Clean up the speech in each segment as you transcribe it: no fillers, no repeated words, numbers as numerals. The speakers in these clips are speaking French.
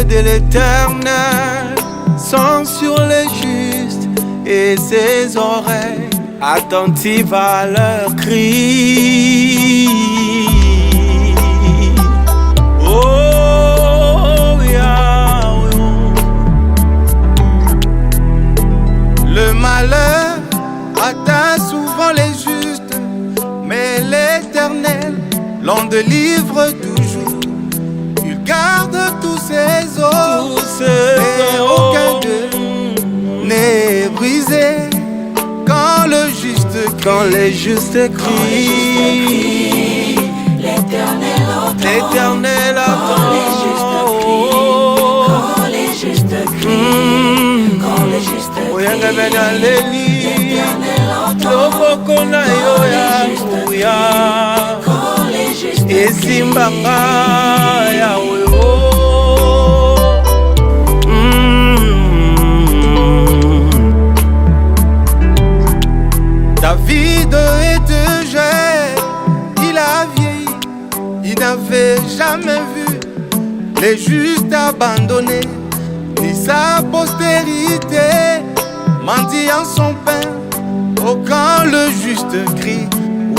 de l'Éternel sont sur les justes et ses oreilles attentives à leurs cris. Oh, Yahweh. Le malheur atteint souvent les justes, mais l'Éternel l'en délivre toujours. Il garde tous ses os et aucun d'eux n'est brisé quand les justes crient. L'Éternel attend. Quand les justes crient, quand les justes crient, et Simbanga Yahweh. David était jeune, il a vieilli, il n'avait jamais vu les justes abandonnés, ni sa postérité mendiant son pain. Oh, quand le juste crie,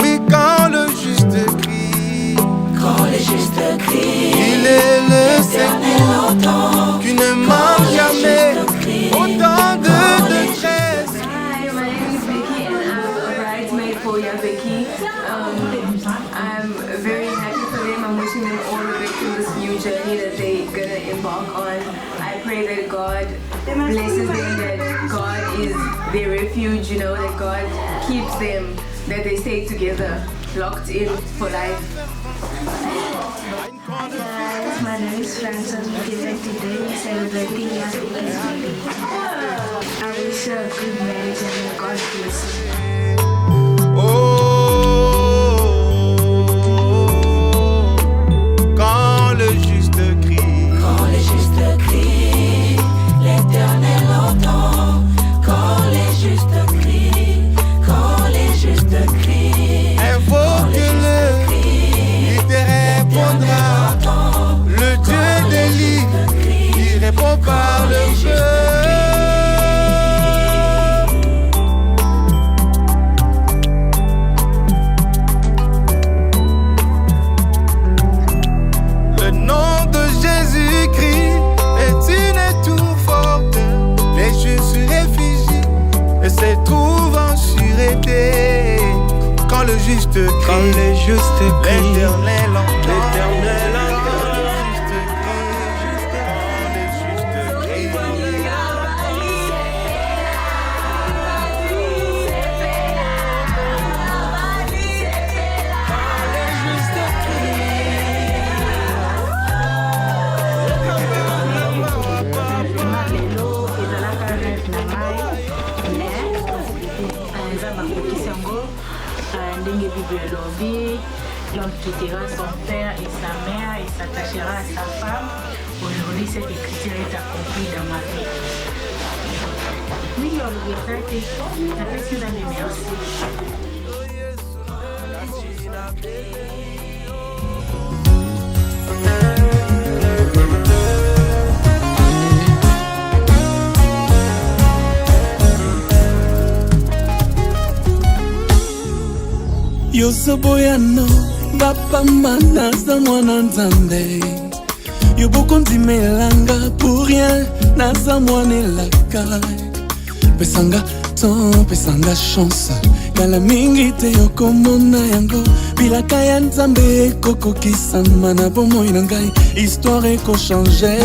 oui, quand le juste crie, quand les justes crient, il est le secours qui ne manque jamais. Autant de détresse. Hi, my name is Vicky and I'm a bridesmaid for Yabeki. I'm very happy for them. I'm wishing them all the best in this new journey that they're gonna embark on. I pray that God blesses them, that God is their refuge, you know, that God keeps them, that they stay together, locked in for life. Hi guys, my name is Frances Because today we're celebrating Yabeki's wedding. I wish her a good marriage and may God bless her. Quand le juste crie, l'Éternel entend. Quand les justes crient, quand les justes crient, invoque-le, il te répondra. Le Dieu d'Élie, il répond par le feu. Le nom de Jésus-Christ est une tour forte. Les justes se réfugient et se trouvent en sûreté. Quand le juste crie, l'Éternel entend. L'Éternel entend. Ndenge Bible elobi, l'homme quittera son père et sa mère et s'attachera à sa femme. Aujourd'hui, cette écriture est accomplie dans ma vie. Oui, on le regrette. Après, c'est dans les merci. Yosoboyano bapamba naza mwana nzambe yo bokondimelanga pour rien naza mwana elaka pesanga temps pesanga chance kala mingi te yokomona yango bilaka ya nzambe ekokokisama na bomoi na ngai histoire ekochange.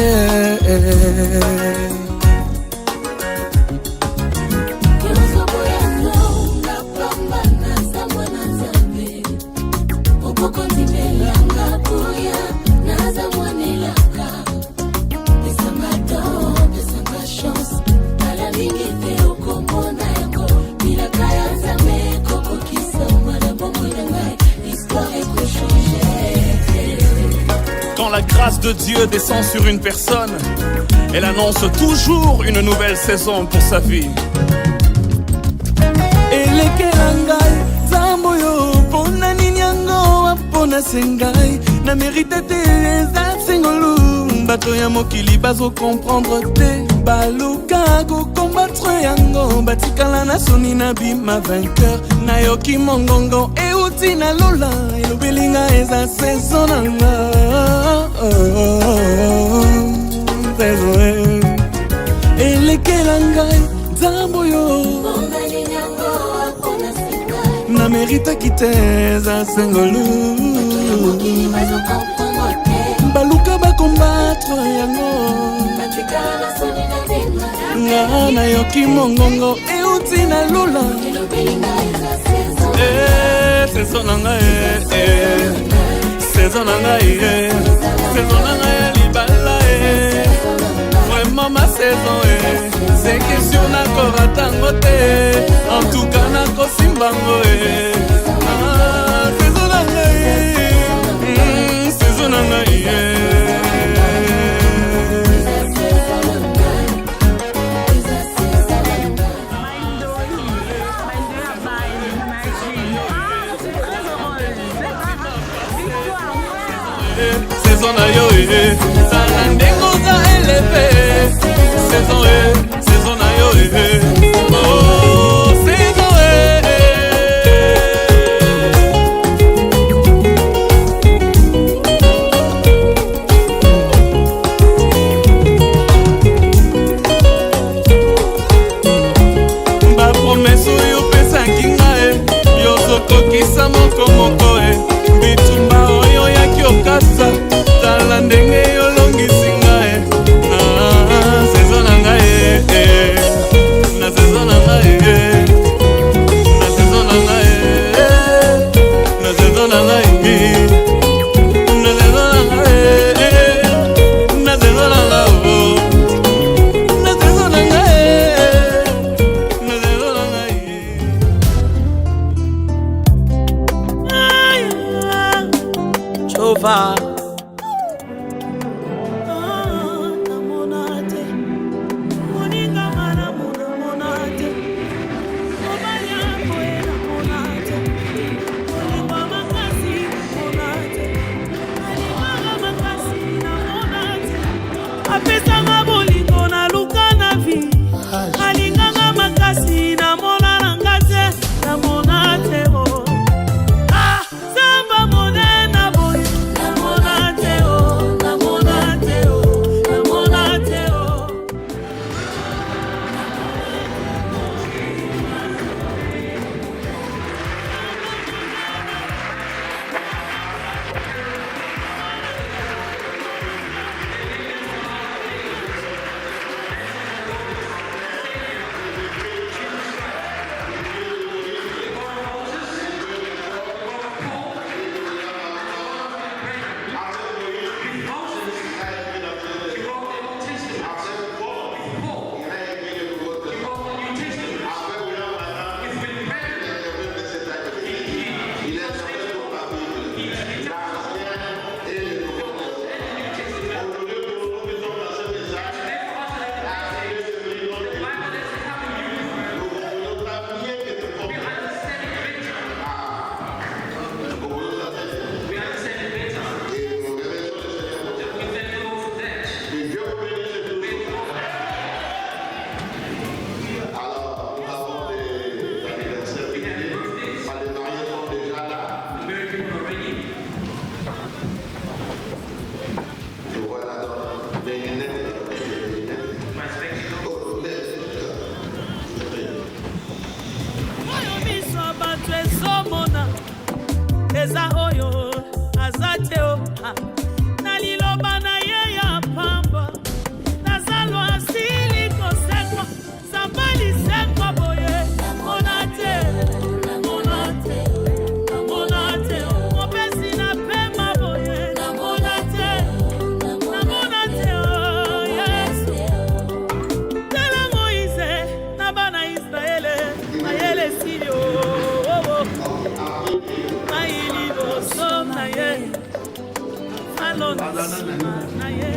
Quand la grâce de Dieu descend sur une personne, elle annonce toujours une nouvelle saison pour sa vie. Elekela ngai nzambo yo mpona nini yango apona se ngai na merite te eza sengolu bato ya mokili comprendre te baluka kokombattre yango batikala na soni na bima vainqueur nayoki mongongo euti na lola elobelinga eza saison nanga elekela ngai nzambo yo na meritaki te eza sengolu baluka bakombattre yango nga nayoki mongongo euti na lola saison na ngai saison na ngai saison na ngai ya libala vraiment ma saison c'est question nakoratango te en tout cas nakosimbango saison na ngai saison na ngai saison na yo tala ndenge oza eleve saison na yo oh saison bapromese oyo opesaki ngai yozokokisa mokomoko bitumba oyo yaki okasa tala ndenge yolongisi ngai saison na ngai na saison na ngai na saison na ngai na saison na ngai na saison na ngai na saison na ngai na saison na ngai na saison na ngai Chova apesanga bolingo na luka na vi alinganga makasi na mona nanga te na mona te samba monena boye na mona te na mona te na mona te eza oyo azate na liloba na ye ya pamba nazalwa asili kosekwa sabali sekwa boye namona te mopesi na pema boye namona te yesu tela Moise na bana Israele mayele silio na ye alona na ye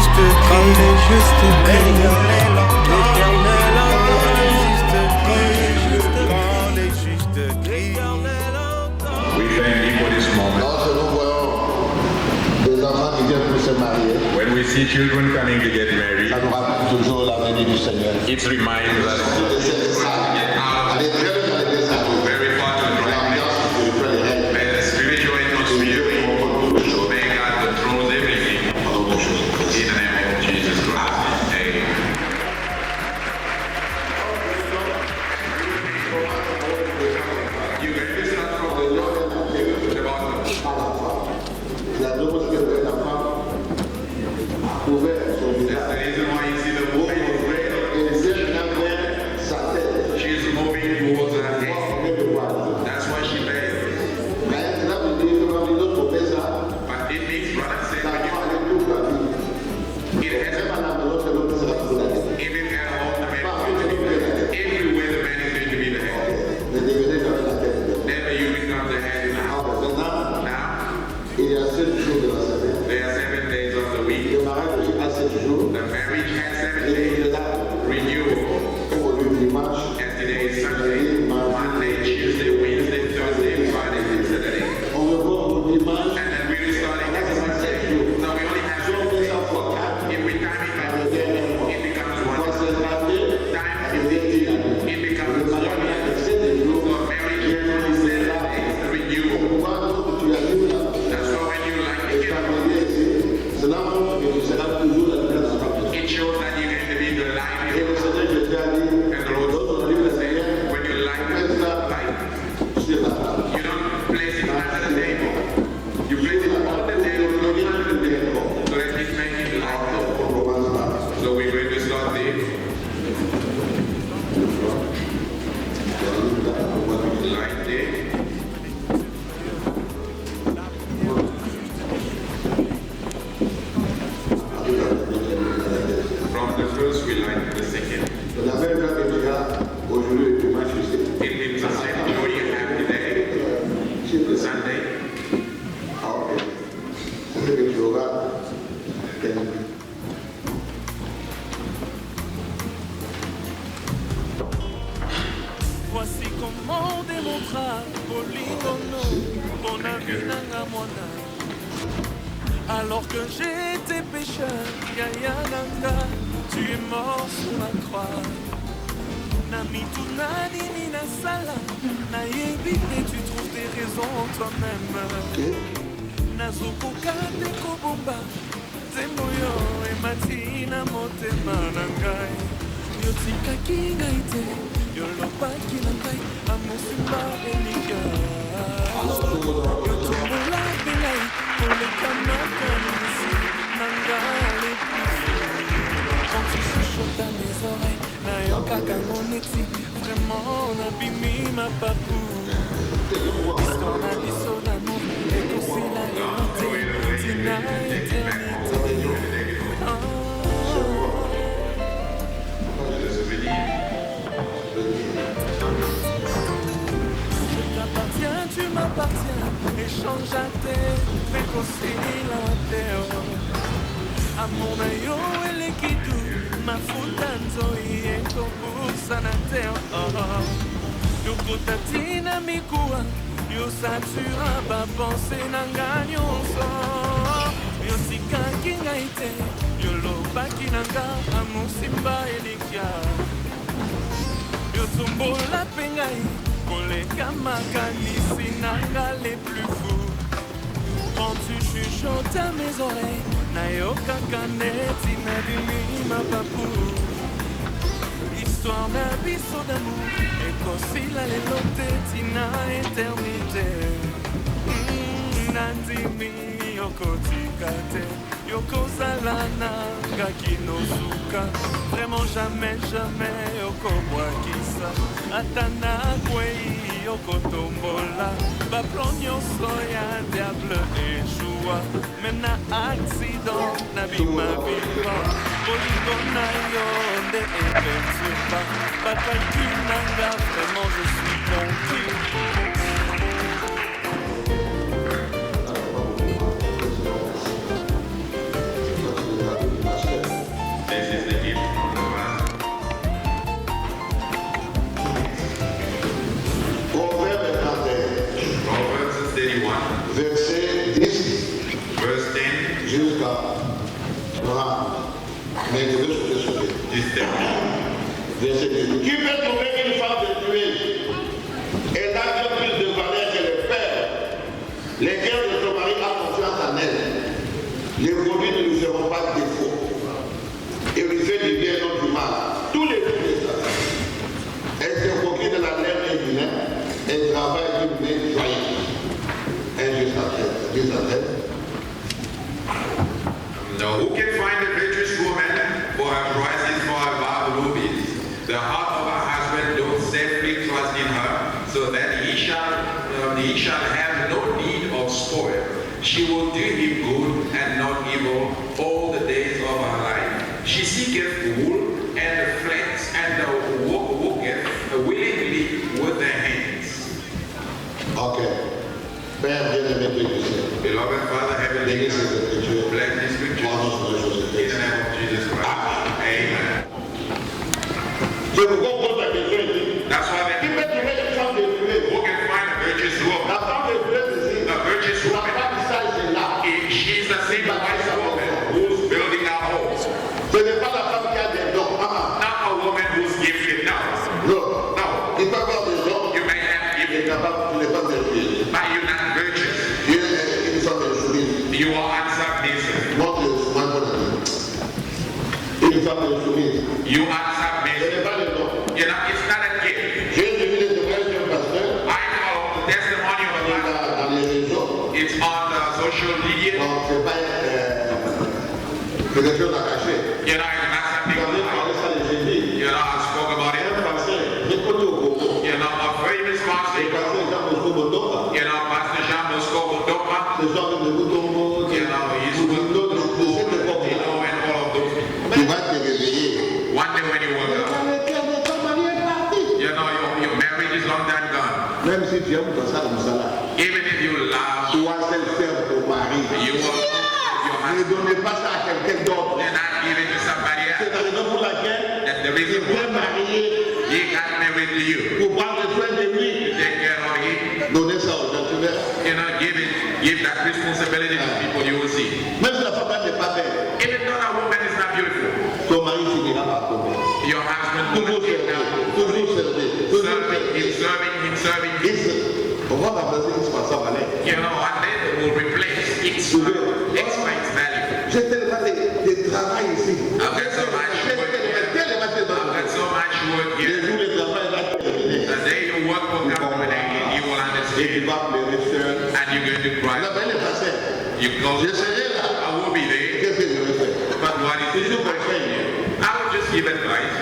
justes cris, l'éternel entend les justes cris. We thank you for this moment. Lorsque nous voyons des enfants qui viennent pour se marier, When we see children coming to get married, ça nous rappelle toujours la venue du Seigneur. it reminds us Allez très loin dans l'église, very far to the right. l'ambiance spirituelle est réelle. May the spiritual atmosphere may God controls everything. In the name of Jesus Christ. Amen. You may start from the bottom. La demande que la femme ouvert son That's visage. the reason why you see the woman is red. Et les yeux vers sa tête. She's moving towards her head. Combien de fois? That's why she begs. Mais cela veut dire que quand nous autres fait ça, But it makes brother say, ça va aller toute la vie. it has Même à la maison, c'est l'autre qui sera pour la vie. even at home, the man is going to be the head. Everywhere the man is going to be the head. Ne devenez jamais la tête. Never you become the head now. Alors maintenant, Now, il y a 7 jours de la semaine. there are 7 days of the week. Le mariage a 7 jours. The marriage has 7 Et days. il est là Renewal. pour le dimanche. And today is Sunday, Monday, Tuesday, Wednesday, Thursday, Friday, and Saturday. On revoit au dimanche. And then we're starting next Monday. So we only have 7 days. If we time it by the day, it becomes 1. Time it becomes 1 year. So marriage is only 7 days. The renewal. That's why when you like to get it shows that you're going to be the light. And the Lord said, when you light the light, you don't place it under the table. You place it on the table, not under the table. So that it makes it light. So we're going to start there. Light there. From the first we light the second. It means the same joy you have today, the Sunday. Voici comment démontra Polygono, mon ami nanga mwana. Alors que j'étais pécheur, Yaya Nanga, tu es mort sur la croix. Namituna nini nasala, nayebi et tu trouves des raisons en toi-même. Nazokoka te kobomba, temoyo ematina motema nangai. Yotikaki ngai te, yolobaki na ngai, amosimba elika. Yotombola pe ngai, koleka makanisi, nanga le plus. Quand tu chuchotes à mes oreilles, nayokaka mon eti, vraiment nabimi ma papou. Histoire na biso d'amour, ekosila elite, tina eternité. Je t'appartiens, tu m'appartiens, échange à terre, ekosila terre. Amor na yo elekidu, mafuta nzoi ekobusa na terre. Yokotati na mikuwa, yosatura bapense na nga nyonso. Yosikaki ngai te, yolobaki na nga amosimba elikia. Yotombola pe ngai, koleka makanisi na nga les plus fous. Quand tu chuchotes à mes oreilles, nayokaka neti nabimi ma papou. Histoire na biso d'amour, ekosila lelo te tina éternité. Nandimi yokotika te, yokozala nanga kinosuka. Vraiment jamais, jamais yokobwakisa. Ata nakwei yokotombola, baplan nyonso ya diable echoua. Même na accident nabima vivant, bolingo na yo nde epensuka. Bakalki nanga, vraiment je suis conquis. Mais je veux sauter. Verset 10. Qui peut trouver une femme vertueuse? Elle a bien plus de valeur que le père. Lesquels de son mari a confiance en elle. Les produits ne lui feront pas défaut. Et lui fait du bien, non du mal. Tous les jours de sa vie. Elle se procure de la lèvre et du lait. Elle travaille d'une main joyeuse. Elle juste à tête. Now, who can find a virtuous woman for her prices for her vow rubies? The heart of her husband doth safely trust in her, so that he shall have no need of spoil. She will do him good and not evil all the days of her life. She seeketh wool and flax and worketh willingly with her hands. Okay. Père bien-aimé de Dieu. Beloved Father, Heavenly Father, bless this scripture in the name of Jesus Christ. Amen. C'est pourquoi on pose la question ici. That's why Qui peut trouver une femme vertueuse? who can find a virtuous woman? La femme vertueuse ici. A virtuous La woman. femme sage est là. She's the same wise woman who's building our homes. Ce n'est pas la femme qui a des dons. Not a woman who's gifted now. Non. No. Il peut avoir des dons. You may have Il est gifted, capable, il n'est pas vertueux. but you're not virtuous. Il est une femme insoumise. You are unsubmissive. Montre le bon ami. Une femme insoumise. You are Ce unsubmissive. n'est pas le don. You know, it's not a gift. J'ai suivi les témoignages d'un pasteur I follow the testimony of a man. dans les réseaux. It's on the social media. Donc, c'est pas quelque chose à cacher. You know, it's not something Vous avez to parlé hide. ça les jeudis. You know, I spoke about Un it. pasteur reconnu au Congo. You know, a famous Le pastor. pasteur Jean-Bosco Botoka. You know, Pastor Jean Bosco Botoka. Ce genre de Boutombo, You know, he's de with cette époque. you know, and all of those people. Tu vas te réveiller. One day when you wake up, you know, your marriage is long time gone. Même si tu aimes comme ça, Even if you love, sois sincère pour mari. you will your Ne husband. donnez pas ça à quelqu'un d'autre. You're not giving to somebody C'est else. la raison pour laquelle That's the tu reason es why marié he got married to you. pour prendre soin de lui. Take care of him. Donnez ça aux gens, tu verras. You know, give that responsibility to people you will see. Même si la femme n'est pas belle, Even though a woman is not beautiful, ton mari finira par tomber. your husband will Toujours keep servir, down, toujours servir, toujours serving him. On va remplacer ce passage à l'air. You know, one day they will replace its by its value. J'ai tellement de travail ici. I've got so much work here. I've got so much work Le here. jour le travail va terminer. The day your work will come to an end, you will Et tu understand, vas pleurer seul. and you're going to cry. La belle est passée. You Je close. serai là. I will be there, Qu'est-ce que je vais faire? but what is Je it? conseille. I will just give advice.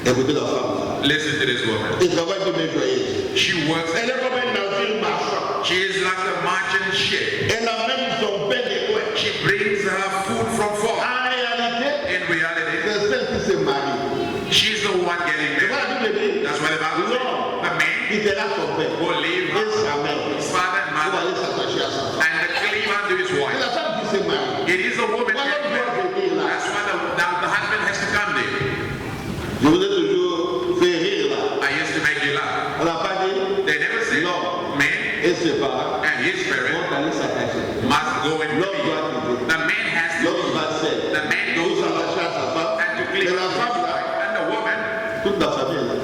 Écoutez la femme. Listen to this woman. Il travaille comme une joyeuse. She works. Elle est comme un navire marchand. She is like a merchant ship. Elle amène son pain de loin. She brings her food from far. En réalité, In reality, c'est celle qui se marie. she's the one getting Tu vois la married. Bible dit, That's why the Bible says l'homme the man quittera son père will leave et sa mère his father and pour mother aller s'attacher à sa femme. and cleave unto his C'est wife. la femme qui se marie. It is the woman Voilà getting qui doit married. venir là. That's why the husband has to come there. Je vous ai toujours fait rire là. I used to make you laugh. On n'a pas dit They never say l'homme man et ses parents and his parent vont aller s'attacher. must go and L'homme cleave. doit quitter. The man has to L'homme va seul. The man Pour goes s'attacher à sa femme. and to cleave Mais la unto his femme là, wife. And the woman toute la famille est là.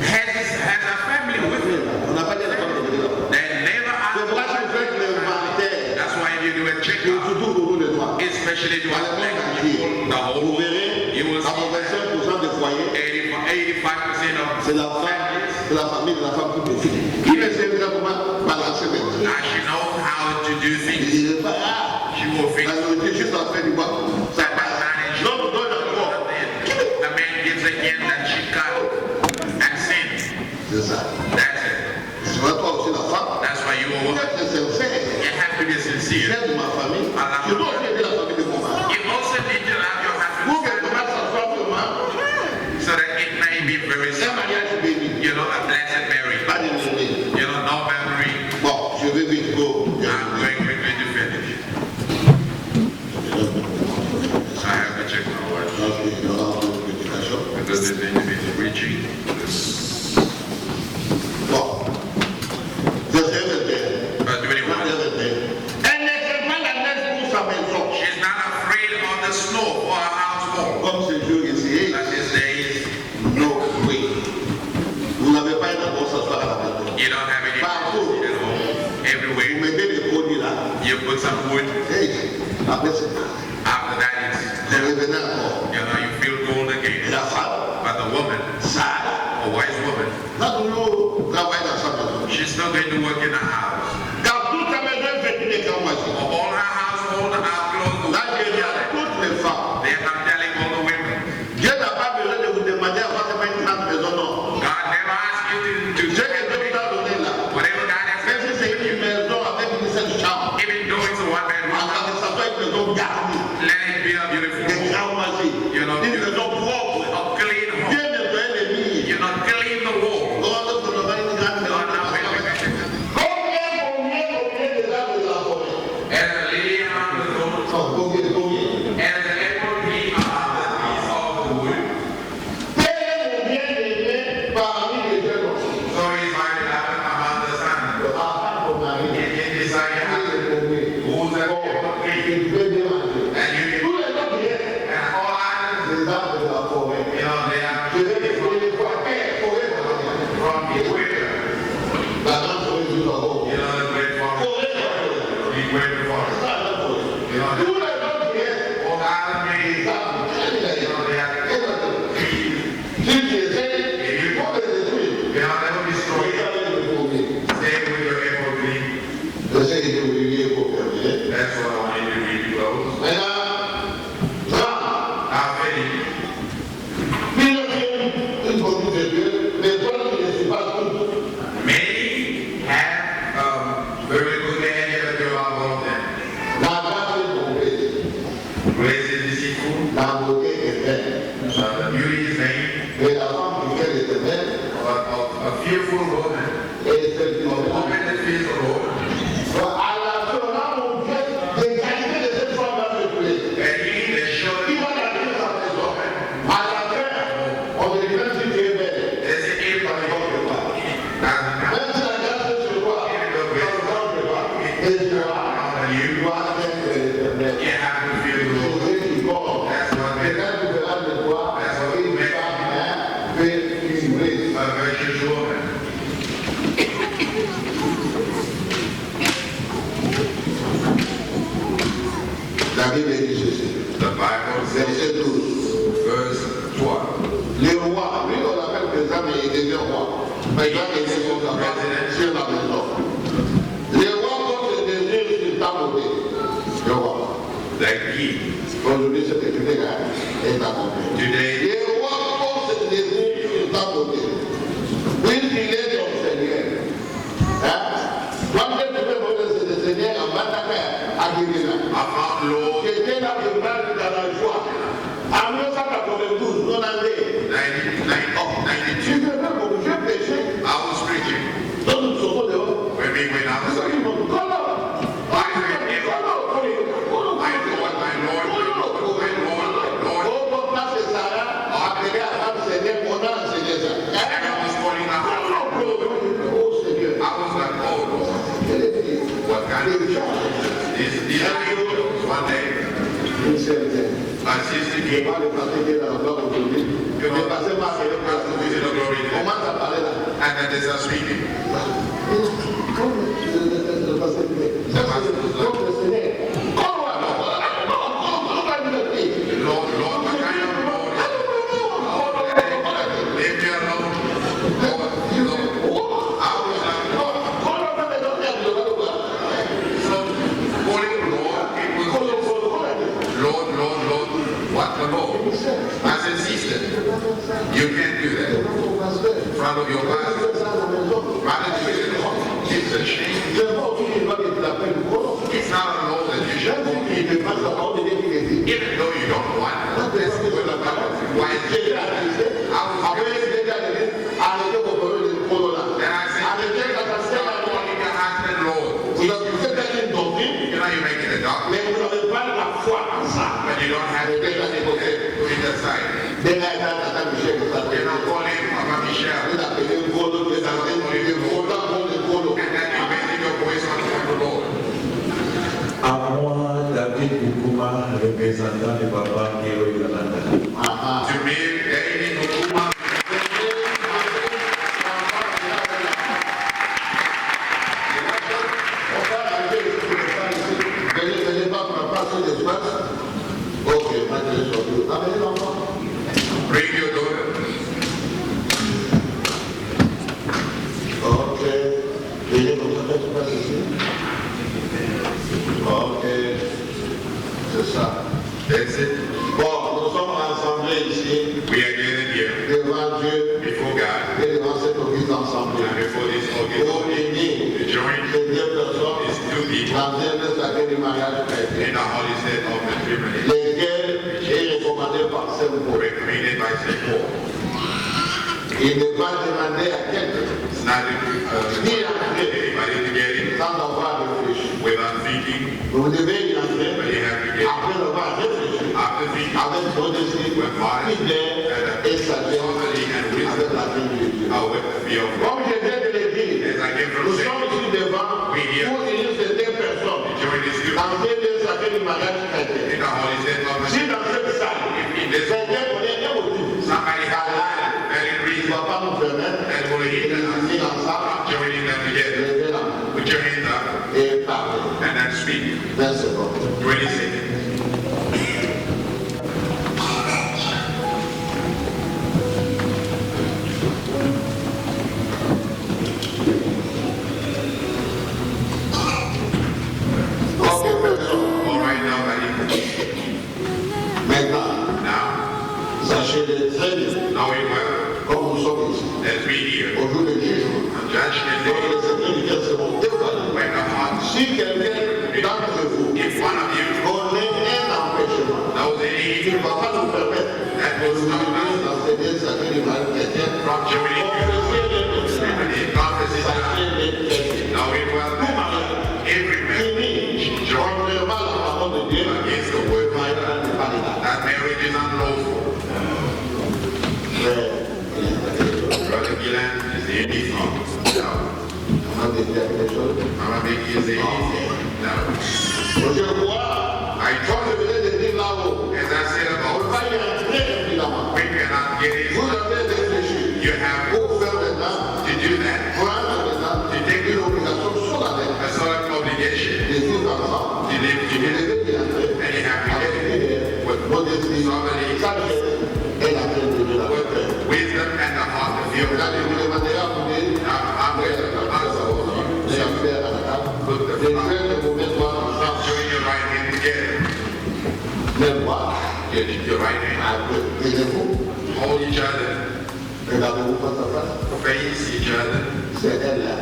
has a family with her. On n'a pas dit la femme de venir là. They never ask. C'est pour ça que je fais l'inventaire. That's why if you do a Et check-up, surtout pour nous les noirs. especially to Dans us le black monde people, entier, the whole vous world, verrez, you will à see 85% des foyers, 85% of c'est la femme, c'est la famille de la femme qui décide. Il ne sait pas comment balancer maintenant. now she knows how to do things. Il n'est pas là. She will fix La nourriture juste en train du bois. Ça that passe. manage. L'homme donne encore. The man gives again that she cut and sins. C'est ça. That's it. C'est vrai, toi aussi la femme. That's why you will Vous work. êtes sincère. You have to be sincere. J'aime ma famille. Je dois aussi aider la famille de mon mari. You also need to have your Pour husband que le mari s'assoie vraiment, so that it may be very un simple. mariage béni. You know, a blessed marriage. Pas de journée. You know, no memory. Bon, je vais vite go. I'm going quickly to finish. So I have to check my watch Donc, il y aura un peu de prédication. because there's going to be preaching. Bon. Verset 21. Verse 21. Elle ne craint pas la neige pour sa maison, She's not afraid of the snow for her house wall. comme After that, you feel gold again. But the woman, a wise woman, she's still going to work in the house. All her household are clothes. They are telling all the women. God never asked you to whatever God has said. Even though it's a one-bedroom house, let it be a beautiful home. You're not clean home. You're not clean the wall. As a lady among the thorns, as an apple tree among the trees of the wood, so is my beloved among the sons. In desire, who's an apple tree, and you can and all others, they are from equator. The great forest. The great forest. All other trees, they are trees. They are never destroyed. Stay with your apple tree. That's what I want you to read close. Many have very good idea that you are one of them. Grace is deceitful. The beauty is vain. A fearful woman. A woman that fears the Lord. And he that showeth there's an ape on the book. You have to feel the Lord. That's what makes a virtuous woman. The Bible says, verse 12. Les rois, lui on l'appelle président, mais il devient roi. Mais il doit rester sur la maison. Les rois portent le désir sur ta beauté. Le roi. Aujourd'hui, cette étude est accomplie. Les rois portent le désir sur ta beauté. Puisqu'il est ton Seigneur. Quand tu peux voter ce Seigneur en Bataka à Guinée, qui était là de mal dans la joie. En 1992, non andé. Tu veux faire comme je péché. I was preaching. Donc nous sommes dehors. When we went out, one day, assisted me. And then there's a speaking. Lord, what kind of Lord? Leave me alone. What the Lord? I said, sister, you can't do that. In front of your pastor. Rather do it at home. It's a shame. It's not a law that you should walk in. Even though you don't want it. That's the will of God. Why is it? And I said, stop calling your husband Lord. You know, you're making a doctrine. But you don't have to put it aside. You're not calling Mama Michelle. And then you're raising your voice on the Lord. À moi, David Bukuma, représentant du papa Kéro Yolanda. To me, David Bukuma. Venez pas pour passer l'espace. Amenez l'enfant. Bring your daughter. Ok. Venez votre tête passe ici. Ok. C'est ça. That's it. Bon, nous sommes rassemblés ici. We are gathered here Devant Dieu. before God Et devant cette église ensemble. and before this Pour organization unir to join ces deux personnes these two people dans un sacré du mariage chrétien. in the holy set of matrimony, Lesquels est recommandé par Saint Paul. recommended by St. Paul. Il ne va demander à quelqu'un It's not anybody to get in sans avoir réfléchi. without thinking, Vous devez y entrer but you have to get in. après avoir réfléchi After thinking, avec modestie, fidèle et sagesse avec la crainte de Dieu. with the fear of God. Comme je viens de le dire, As I came from nous St. sommes ici devant pour unir ces deux personnes join this group dans un lieu sacré du mariage chrétien. in the holy set of Si matrimony. dans cette salle, quelqu'un connaît un motif, Somebody has a very il ne reason va pas nous permettre that will hinder us d'unir ensemble, from joining them together. lever la main Put your hands up et parler. and then speak. 20 secondes. 20 seconds. All right, now, buddy. Maintenant, Now, sachez-le très bien, knowing well, comme nous sommes ici, as we here, au jour du jugement, judgment lorsque day, les secrets du cœur seront dévoilés. when the heart, Si quelqu'un d'entre vous if one of you connaît un empêchement knows qui any ne va pas nous permettre that de will nous stop unir us dans ces lieux sacrés du mariage chrétien, from joining you, and it promises us, sachez-le très bien. knowing well Tout that mariage every marriage fini, joined contrairement à la parole de Dieu, against the word of mariage God, n'est pas légal. that marriage is unlawful. Frère, il y a quelque chose. Brother Gillan, is there anything? No. Maman dit quelque chose. Mama Becky, is there anything? No. Je vois, quand je venais de dire là-haut, As I said on about, va y entrer évidemment. we cannot get Vous in. avez réfléchi You have pour faire maintenant, to do that. prendre maintenant une obligation solennelle A solemn obligation de vivre ensemble. to live Vous together. devez y entrer And you have to avec get in fidèle, with modestie, somebody sagesse et la crainte de Dieu, la with vraie crainte. wisdom and the heart to feel Quand that je vous demanderai à vous dire, I'm going to answer les affaires à la table, de faire de mauvais doigts ensemble, join your right hand together. même moi, Get your right hand. tenez-vous, Hold each other. regardez-vous face à face, Face each other. c'est elle-là.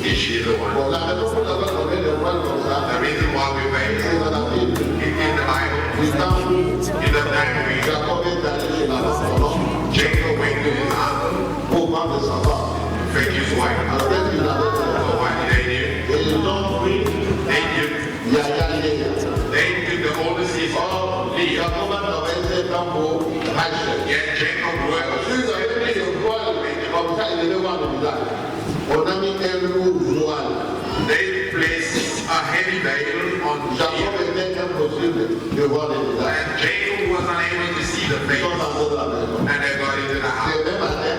Is she the one? Bon, la raison pour laquelle on met le voile comme ça, The reason why we c'est face dans la Bible. in the Bible, Du temps où in the time we Jacob est allé chez la femme de l'homme Jacob went to his uncle, pour prendre sa femme. fetch his wife. Alors qu'est-ce qu'il avait fait? So what did they do? Et ils ont pris They took, Yaya Léa. they took the older sister, Or, Leah, Jacob a travaillé 7 ans pour Rachel. yet Jacob worked. Si vous avez mis le voile comme ça, il devait voir le visage. On a mis un lourd voile. They placed a heavy veil on Jacob Jacob, était impossible de voir le visage. and Jacob was unable to see the Ils face. sont entrés dans la maison. And they got into the C'est house. même matin,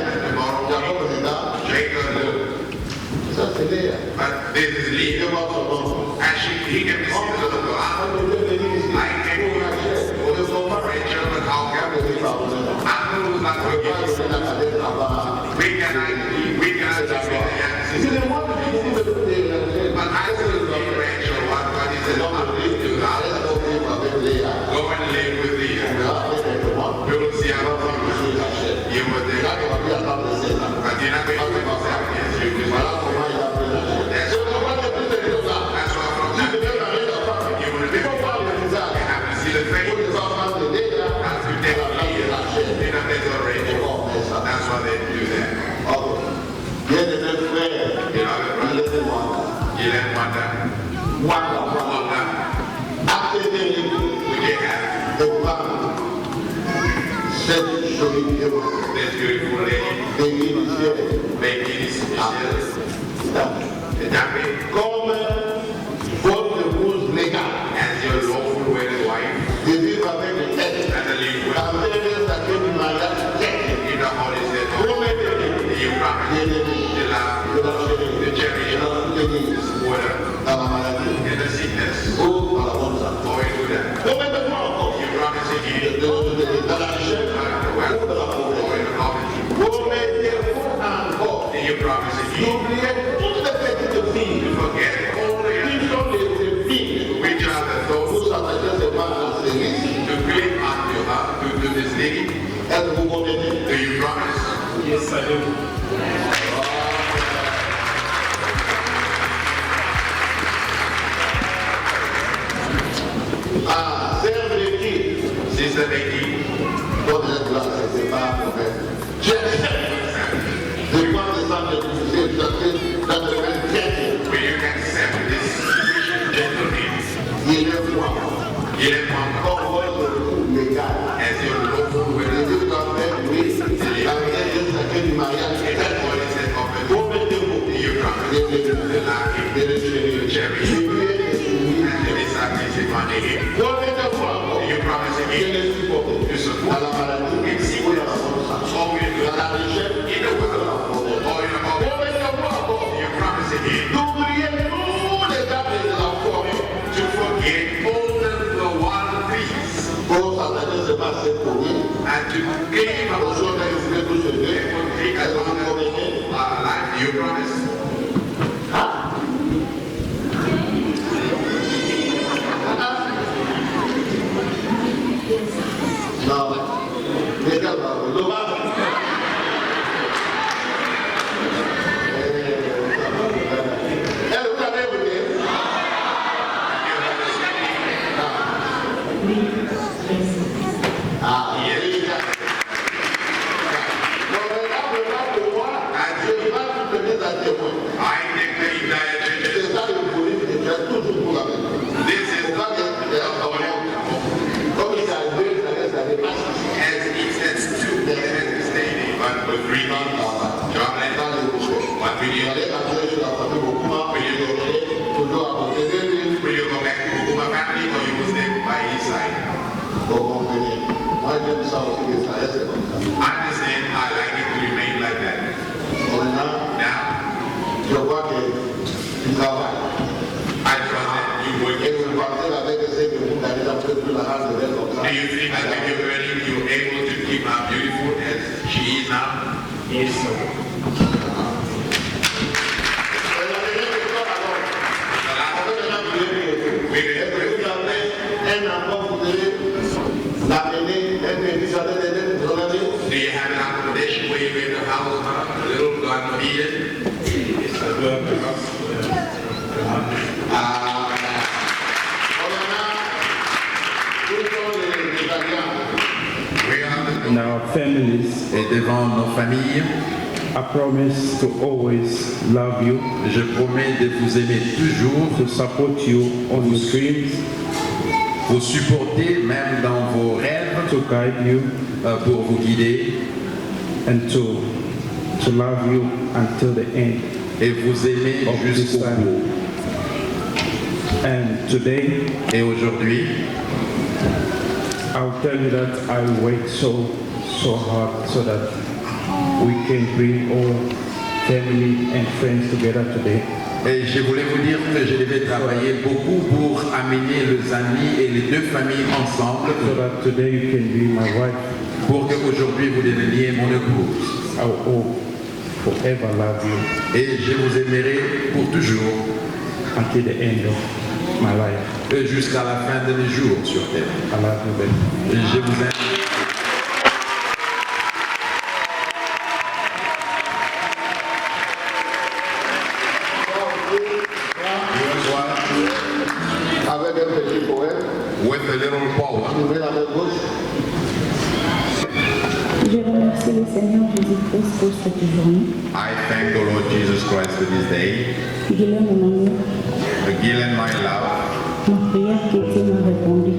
Jacob regarde. Jacob looked, Ça, c'est Léa. but this is Il Leah. devait voir son nom. And he came to see the little girl. On devait venir ici I came pour Rachel. for Le moment, Rachel, but how on come? ne peut pas vous aider. Uncle was not On ne peut pas working. donner la cadette là-bas. We cannot just be the C'est youngsters. le monde qui vous veut écouter, Rachel. But I still see Rachel, what he said, I'm going to do that. Reste au vivre avec Léa. Go and live with On Leah. verra après quelques mois. We will see how On va voir things monsieur Rachel. you were Là, there. on va plus attendre 7 ans. But you're not going to do that against you. Because Voilà comment il a pris Rachel. C'est pourquoi j'ai pris cette chose-là. that's why from Si that je viens marier la femme, you will il live. faut voir le visage. You have to see the Pour face. ne pas prendre Léa As you à take la place de Leah Rachel. in a place of Rachel. Pourquoi on fait ça? That's why they do that. Ok. Bien de mes frères, Beloved il brother, est de Wanda. you let wonder, Wanda. wonder, Acceptez-vous would you have de prendre cette jolie femme this beautiful lady bénéficiaire making his dishes? That way, comme votre épouse légale as your lawful wedded wife, de vivre avec elle and to live with dans le sacré du mariage chrétien. in the holy set, Promettez-lui you promise de to love, la chérir, to cherish, de la soutenir water, dans la maladie in the sickness, ou dans la bonne santé. or you do that. Promettez-moi encore You promise again de dans la richesse ou dans la pauvreté. Promettez-vous encore. N'oubliez toutes les petites filles qui sont les filles. Vous s'attachez seulement à ces risques. Est-ce que vous promettez? Do you promise? Yes, I do. Ah, sœur Becky. Sister Becky. Bonne là, c'est pas mauvais. Je crois que ça me pousse dans le même piège. Will you accept this gentleman? Il est moi. Il est moi. Comme votre légal. As your local Le witness. Dieu doit faire, oui, la manière de chacun du mariage. What is it of the Promettez-vous Do you promise de le chérir. cherish and to be sacrificed on him? Promettez-vous encore Do you promise de again le supporter to support dans la maladie in ou dans sickness la santé, or in dans la richesse the ou dans la world pauvreté. or in the world? Promettez-vous encore Do you promise again d'oublier tous les dates de la forêt to forget all the wild things pour s'attaquer seulement à cette commune. and to gain a Aujourd'hui, vous voulez tous se dire, take est-ce que vous advantage promettez? of our life? Do you promise? Non. Mais quel va le bas? Vous avez écouté? Ah, oui. Donc, regarde pour moi, je vais vous tenir à témoin. I declare that C'est ça le police que tu as toujours pour la même. this is Faut pas que comme il s'est arrivé, ça dépasse. as it says to the staying, but with 3 months, traveling, Dans les bouchons. what will Il you allait appeler sur la famille beaucoup, toujours à côté de lui. Will you go back to Bukuma family or you will stay by his side? Pour convenir. Moi, j'aime ça aussi, que ça reste comme ça. Understand, I like it to remain like that. Maintenant, Now, je vois que tu travailles. I trust that you will Et get vous pensez avec ce que vous avez déjà fait plus la race de belle comme ça. Do you think that when you're earning, you're able to keep her beautiful as she is now? Yes, sir. Et la dernière question, alors, The last on peut déjà vous dire que est-ce que vous avez un enfant, vous devez l'amener, un bébé, ça doit aider pour l'année. do you have an accommodation where you in the house, a little God needed? Yes, I do have a house. Ah, on en a, où sont les alliances? We are In our families, et devant nos familles, I promise to always love you, je promets de vous aimer toujours, to support you on your dreams, vous supporter même dans vos rêves, to guide you, pour vous guider and to love you until the end. et vous aimer Of this jusqu'au time. bout. And today, Et aujourd'hui, I'll tell you that I work so hard so that we can bring all family and friends together today. et je voulais vous dire que je devais travailler beaucoup pour amener les amis et les deux familles ensemble So that today you can be my wife. pour qu'aujourd'hui vous deveniez mon épouse. I will forever love you Et je vous aimerai pour toujours, until the end of my life. et jusqu'à la fin de mes jours sur terre. I love you, baby. Et je vous aime. Avec un petit poème, With a little power. ouvrez la main gauche. Je remercie le Seigneur Jésus-Christ pour cette journée. I thank the Lord Jesus Christ for this day. Guylaine, mon amour, Gillen, my love, ma prière qui était m'a répondu.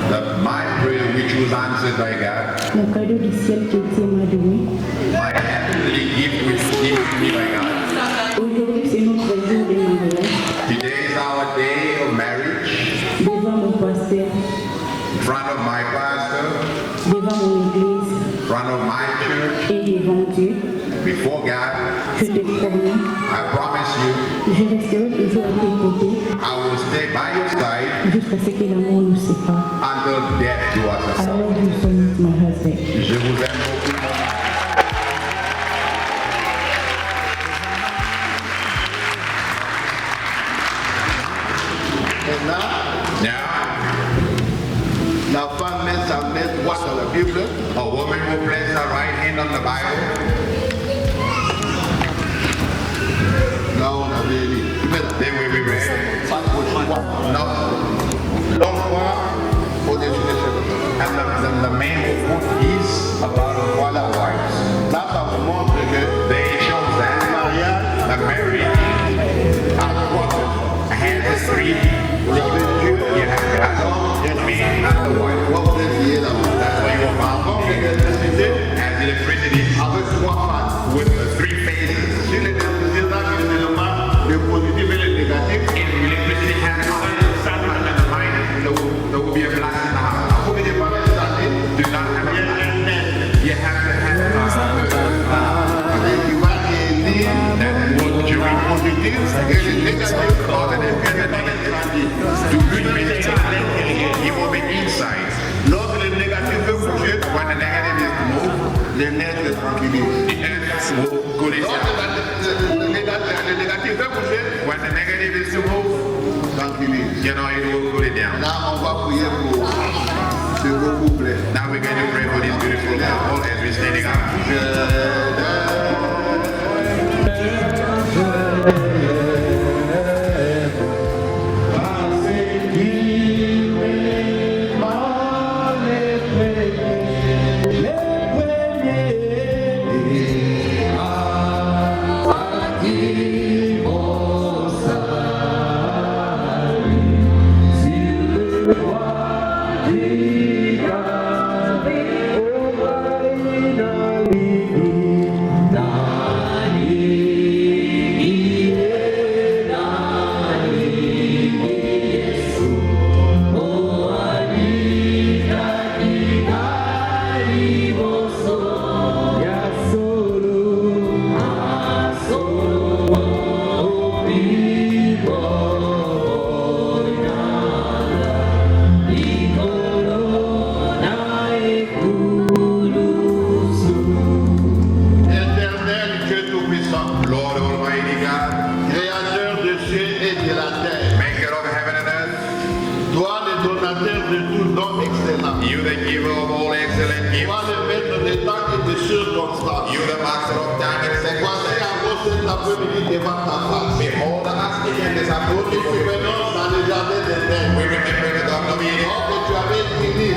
that my prayer which was answered by God, Mon cadeau du ciel qui était m'a donné. my heavenly gift which was given to me by God. Aujourd'hui, c'est notre jour de mariage. Today is our day of marriage. Devant mon pasteur, In front of my pastor, devant mon église in front of my church, et devant Dieu, before God, Je te promets, I promise you, je resterai toujours à tes côtés I will stay by your side jusqu'à ce que l'amour nous sépare. until death do us I apart. love you so much, my husband. Je vous aime beaucoup. La femme met sa main droite dans la Bible. A woman will place her right hand on the Bible. Là, on avait dit. Then we read. Pas de choix. No. L'enfant au-dessus des cheveux. And the man will put his above the wives. Là, ça vous montre que They shows that le mariage the marriage has three vous avez Dieu, You have God, the man and the wife. vous avez lié là. That's why you will Avant found l'électricité, as electricity avec 3 phases. with the three phases. Si l'électricité n'a qu'un élément, le positif et le négatif, If electricity has a sun and a minus, there will be a blast in the house. vous ne pouvez pas mettre ça. Do not have Il y a a un net You have to have qui va élire that would join le positif et le négatif. positive and the negative. To bring me he will be inside. Lorsque le négatif veut bouger, When the negative is moved, le net se tranquillise. the earth will cool it Lorsque down. le négatif veut bouger, When the negative is to move, tranquillise. you know, it will cool it down. Là, on va prier pour ce beau couple. Now we're going to pray for this beautiful couple as we're standing up. Éternel Dieu Tout-Puissant, Lord Almighty God, Créateur des cieux et de la terre, maker of heaven and earth, toi le donateur de tout don excellent, you the giver of all excellent toi gifts, le maître des temps et des circonstances. you the master of time and Voici circumstance. à vous cet après-midi devant ta face. Behold us again this Nous afternoon nous before you. souvenons dans le jardin des We terres. remember the Garden of Eden Lorsque tu avais fini,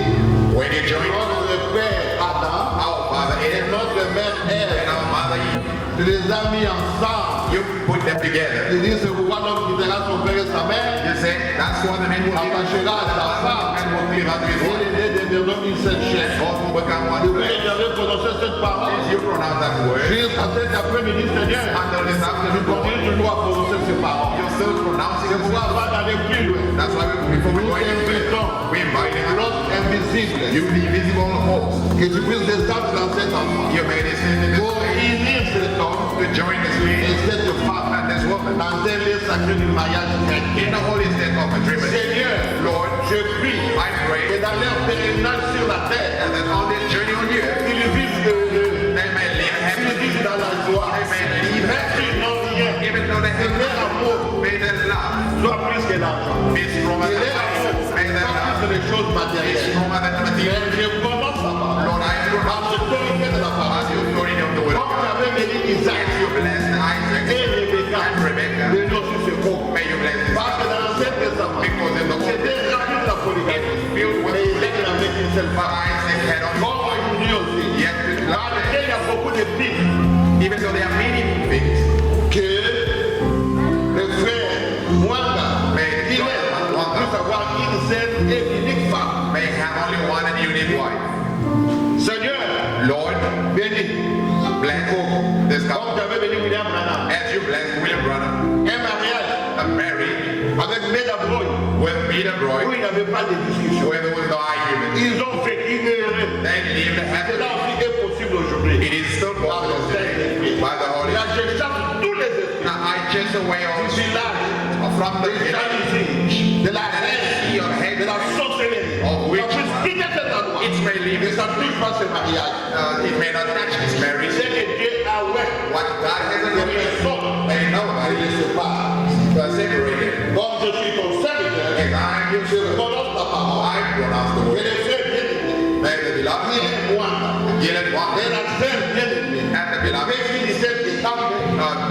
when you joined notre père Adam our father et Adam notre mère and Ève, our mother Eve. tu les as mis ensemble. You put them together. Tu dis, c'est pourquoi l'homme quittera son père et sa mère, You say that's why the man will leave his attachera à sa father femme, and will cleave unto his et wife. les deux deviendront une seule chair. Both will become one Depuis flesh. que j'avais prononcé cette parole, As you pronounce that word, jusqu'à cet après-midi, Seigneur, until this tu afternoon, continues toujours à prononcer ces paroles. you're still pronouncing C'est the pourquoi word. avant d'aller plus loin, That's why before we nous go any further, t'invitons, we invite you, l'autre invisible, you the invisible host, que tu puisses descendre dans cet endroit you may descend in this pour place unir cet homme to join this man et cette femme and this woman dans un lieu sacré du mariage chrétien. in the holy state of matrimony. Seigneur, Lord, je prie I pray que dans leur pèlerinage sur la terre, and that on this journey on earth, ils vivent heureux, they may live ils happy, vivent dans la joie, they may live même s'ils n'ont rien, even though they que have leur amour may their love soit plus que l'argent. be stronger Que than leur amour life, may their soit plus love que les choses be matérielles. stronger than Mais material. je prononce la parole. Lord, I do Par l'autorité de la parole. as you authority of the word of Comme tu God. avais béni Isaac You bless Isaac et Rebecca, and Rebecca. bénis aussi ce groupe. May you bless this Parce que dans l'Ancien Testament, because in the Old c'était rempli de la polygamie. filled with Mais Isaac n'avait qu'une seule but femme. Isaac had only Comme aujourd'hui aussi. yet to Dans love lequel il y a beaucoup de pics even though there are many things que le frère Mwanga, Mais il est puisse avoir une seule et unique femme. may have only one and unique wife. Seigneur, Lord, bénis. bless this Comme couple tu avais béni William Branham. as you bless William Branham Un mariage and Mary avec Meda Broy, with Peter où Broy, il n'y avait pas de discussion. where there was no argument. Ils ont vécu heureux. They lived Cela happily. aussi est possible aujourd'hui. It is still possible today by the Holy La Spirit. chaque chase away all from the village, de la reine, de la sorcellerie, of witches. It may leave. It may not touch his marriage. What God has ordained, may nobody separated. As I am your I pronounce the word. May the beloved get it one. And the beloved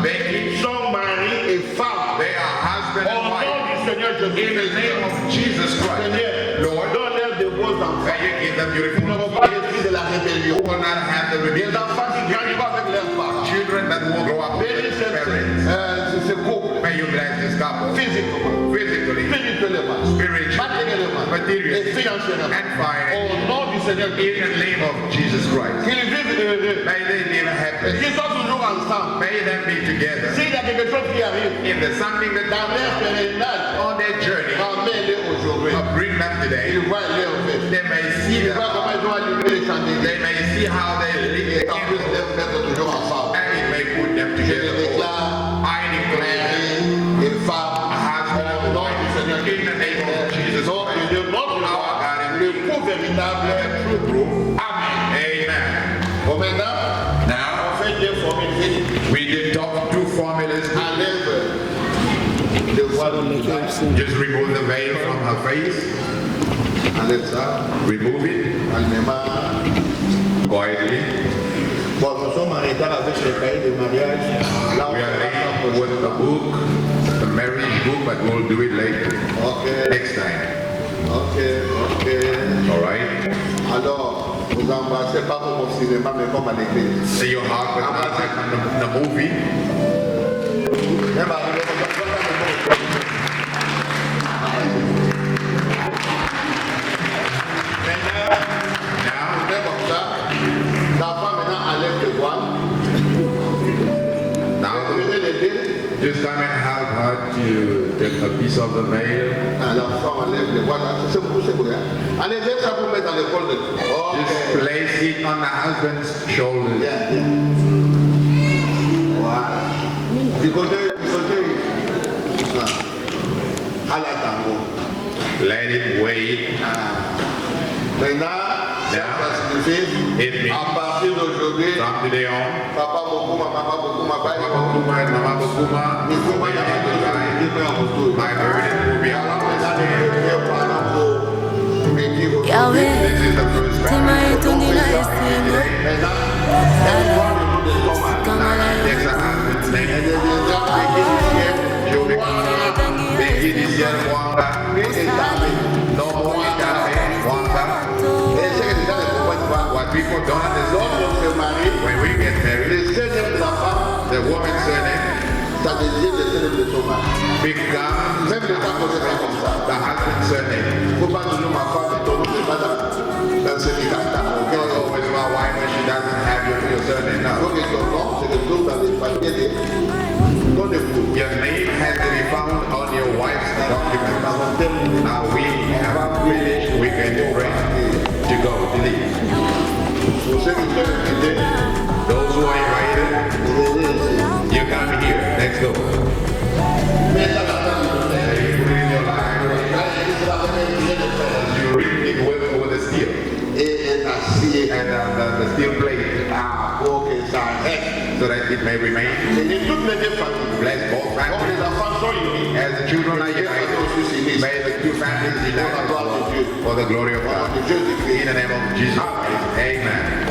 Becky, son mari et femme. They are husband and wife. In the name of Jesus Christ, Lord, may you give them beautiful children who will not have the rebellion. Children that will grow up with their parents. May you bless this couple physically, spiritually, materially, and financially. In the name of Jesus Christ, may they live happily. May them be together. If there's something that on their journey, bring them today. They may see them. They may see how they live, and it may put them together. I declare a husband and wife in the name of Jesus Christ, our God and true proof. Amen. Now, we did talk two formulas. Just remove the veil from her face. Remove it. Quietly. We are laying with the book, the marriage book, but we'll do it later. Next time. All right. Vous embrassez pas comme au cinéma, mais comme à l'église. Say your heart, but not like the movie. Just come and help her to take a piece of the veil. Just place it on the husband's shoulders. Let it wait. It means from today on, Papa Bokuma and Mama Bokuma, my burden will be allowed. Yahweh, tu m'as étonné la estime. What people don't understand, when we get married, the woman's surname becomes the husband's surname. Don't always my wife when she doesn't have your surname now. Your name has to be found on your wife's document. Now we have finished, we can pray to go to leave. Those who are invited, you come here. Let's go. You put it in your life. You read it with the steel. And the steel plate. So that it may remain. Bless both families. As the children are united, may the two families unite for the glory of God. In the name of Jesus Christ. Amen.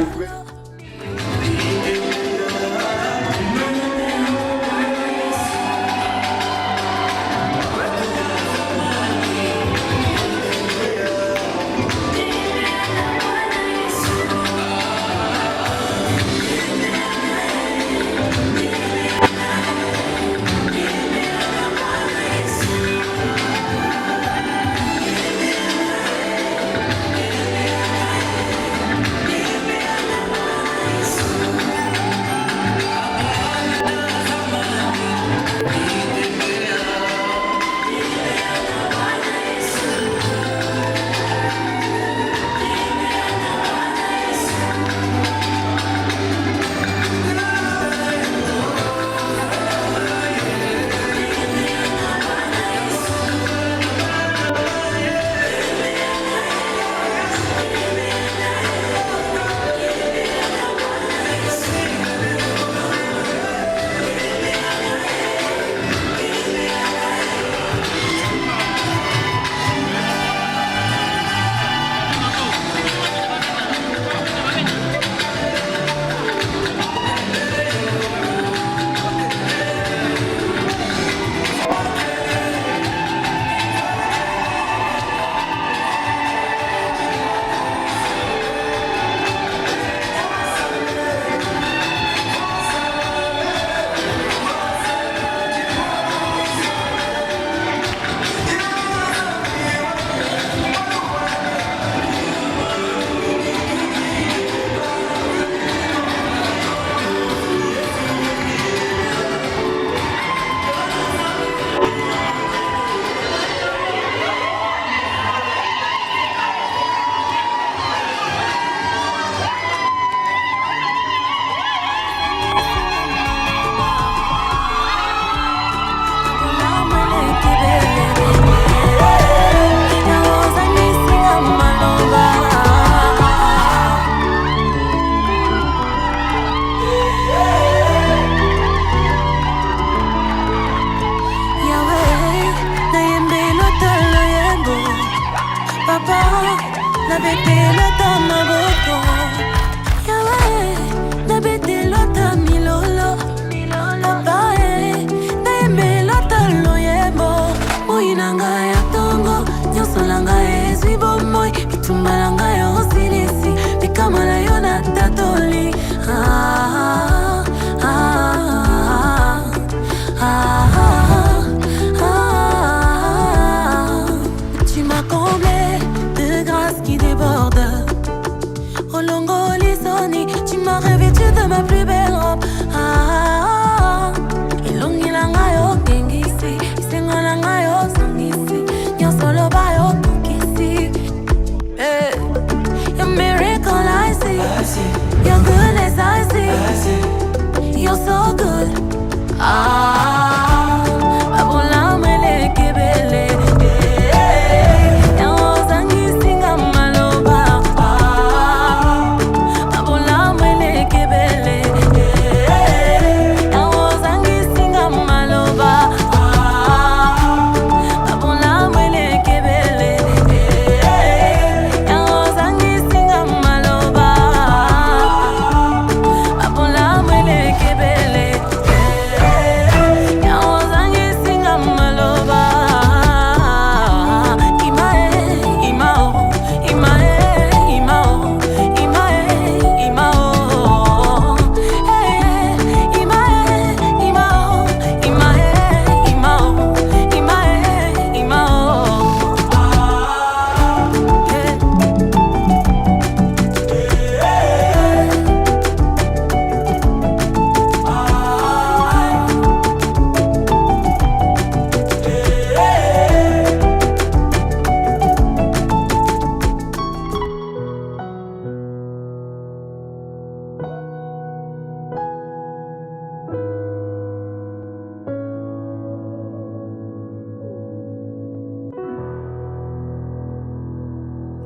Congolais Sony, tu m'as revêtu de ma plus belle robe. Ilongilanga yo gengisi, isengolanga yo sangisi, nyosolo ba yo kukisi. Your miracle I see, your goodness I see, you're so good. Abola mele kebele.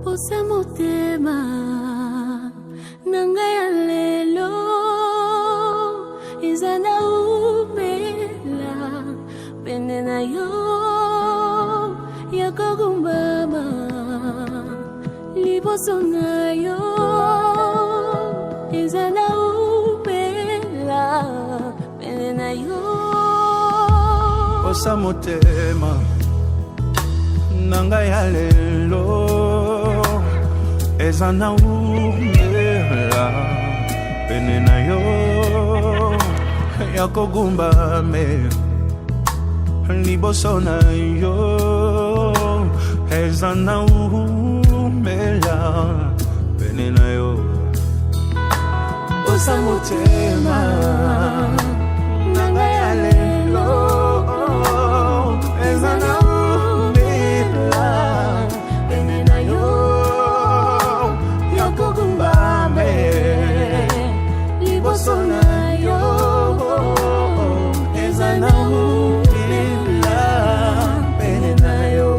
Posa motema nanga ya lelo izana umela pene na yo yakogumbama liboso na yo izana umela pene na yo. Posa motema nanga ya lelo ezana umela pene na yo yakogumbame liboso na yo ezana umela pene na yo. Posa motema nanga ya lelo ezana Sonayo ezana umila pene na yo.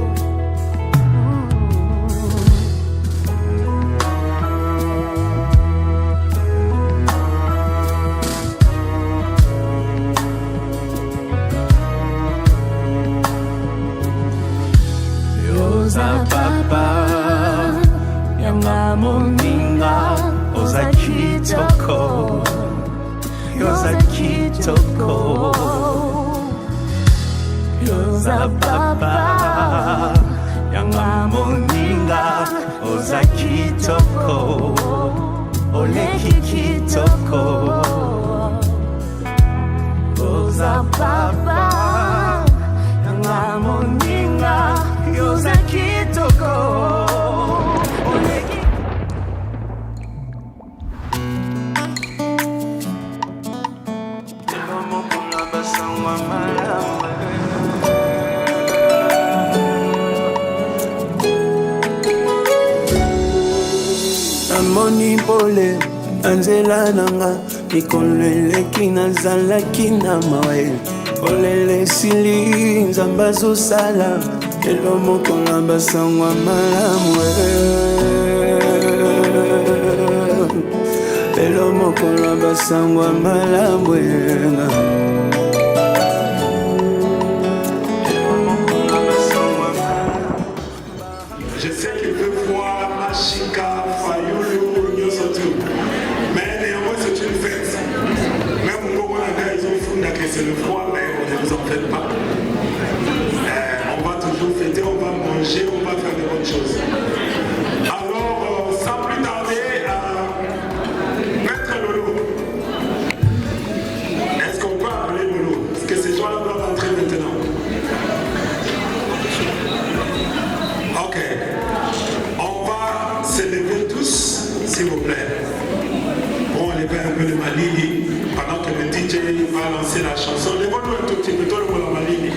Yoza papa yanga moninga oza kitoko. Yoza kitoko, yoza papa, yanga moninga, oza kitoko, oleki kitoko, yoza papa, yanga moninga, yoza kitoko. Moni pole anzela nanga mikoleleki nazalaki na mawe olele sili nzambazo sala elo moko na basangwa malamu elo moko na basangwa malamu. C'est le froid, mais ne vous en faites pas. On va toujours fêter, on va manger, on va faire de bonnes choses. Alors, sans plus tarder, Maître Lolo, est-ce qu'on peut appeler un peu de Malili pendant que le DJ va lancer la chanson. Lève-nous un tout petit peu, toi le mot Malili.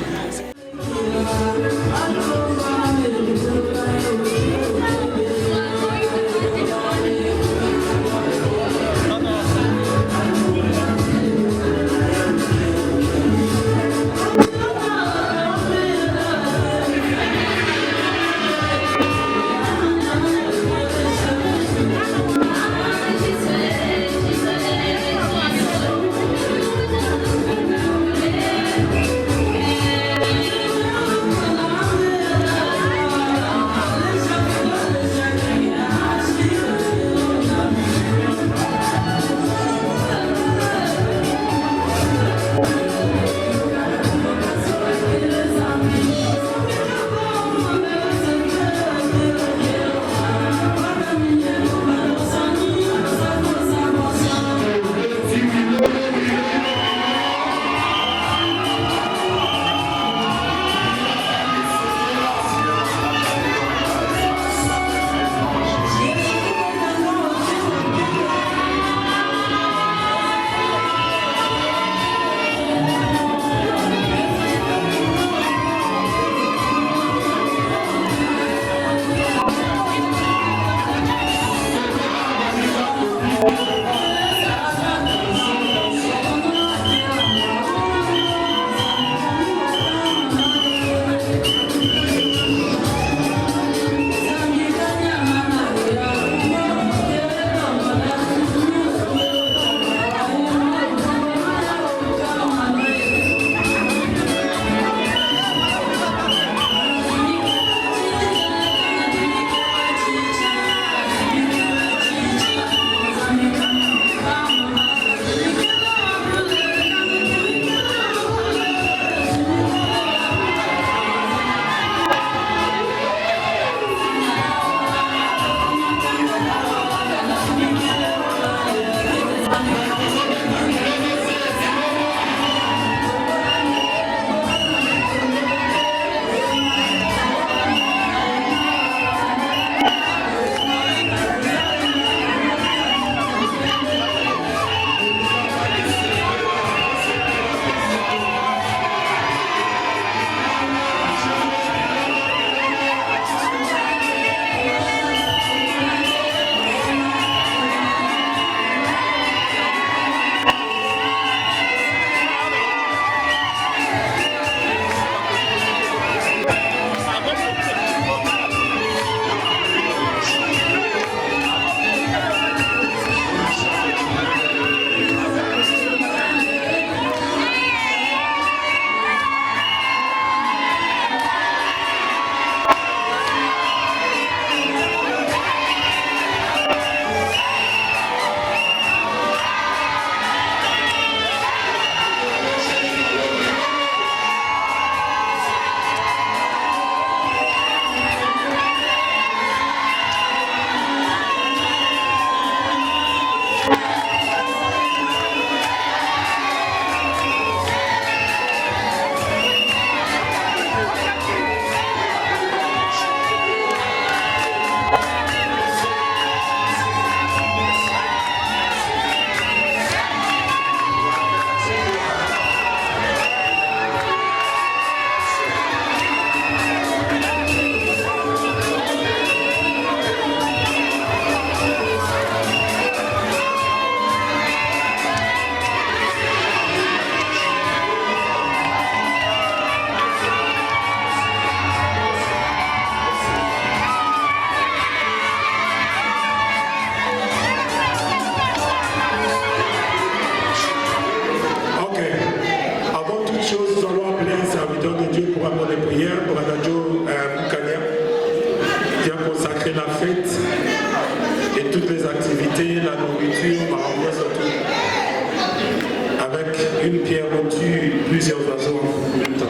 une pierre où tue plusieurs oiseaux en même temps.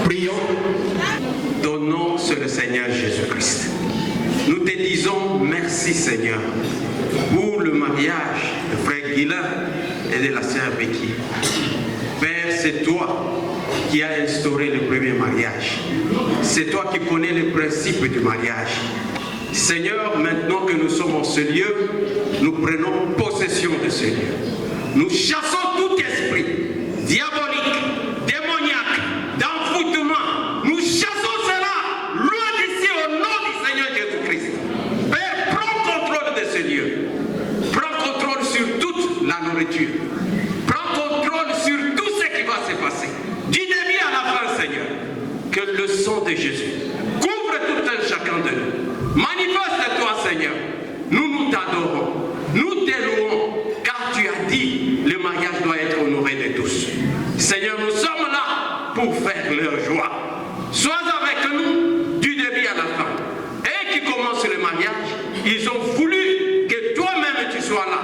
Prions, ton nom c'est le Seigneur Jésus-Christ. Nous te disons merci Seigneur pour le mariage de frère Guilain et de la sœur Becky. Père, c'est toi qui as instauré le premier mariage. C'est toi qui connais le principe du mariage. Seigneur, maintenant que nous sommes en ce lieu, nous prenons possession de ce lieu. Nous chassons tout esprit diabolique, démoniaque, d'envoûtement. Nous chassons cela loin d'ici au nom du Seigneur Jésus-Christ. Père, prends contrôle de ce lieu. Prends contrôle sur toute la nourriture. Prends contrôle sur tout ce qui va se passer. Du début à la fin, Seigneur, que le sang de Jésus couvre tout un chacun de nous. Manifeste-toi, Seigneur. Nous t'adorons. Nous te louons. Car tu as dit, le mariage doit être honoré de tous. Seigneur, nous sommes là pour faire leur joie. Sois avec nous du début à la fin. Et qui commence le mariage, ils ont voulu que toi-même tu sois là.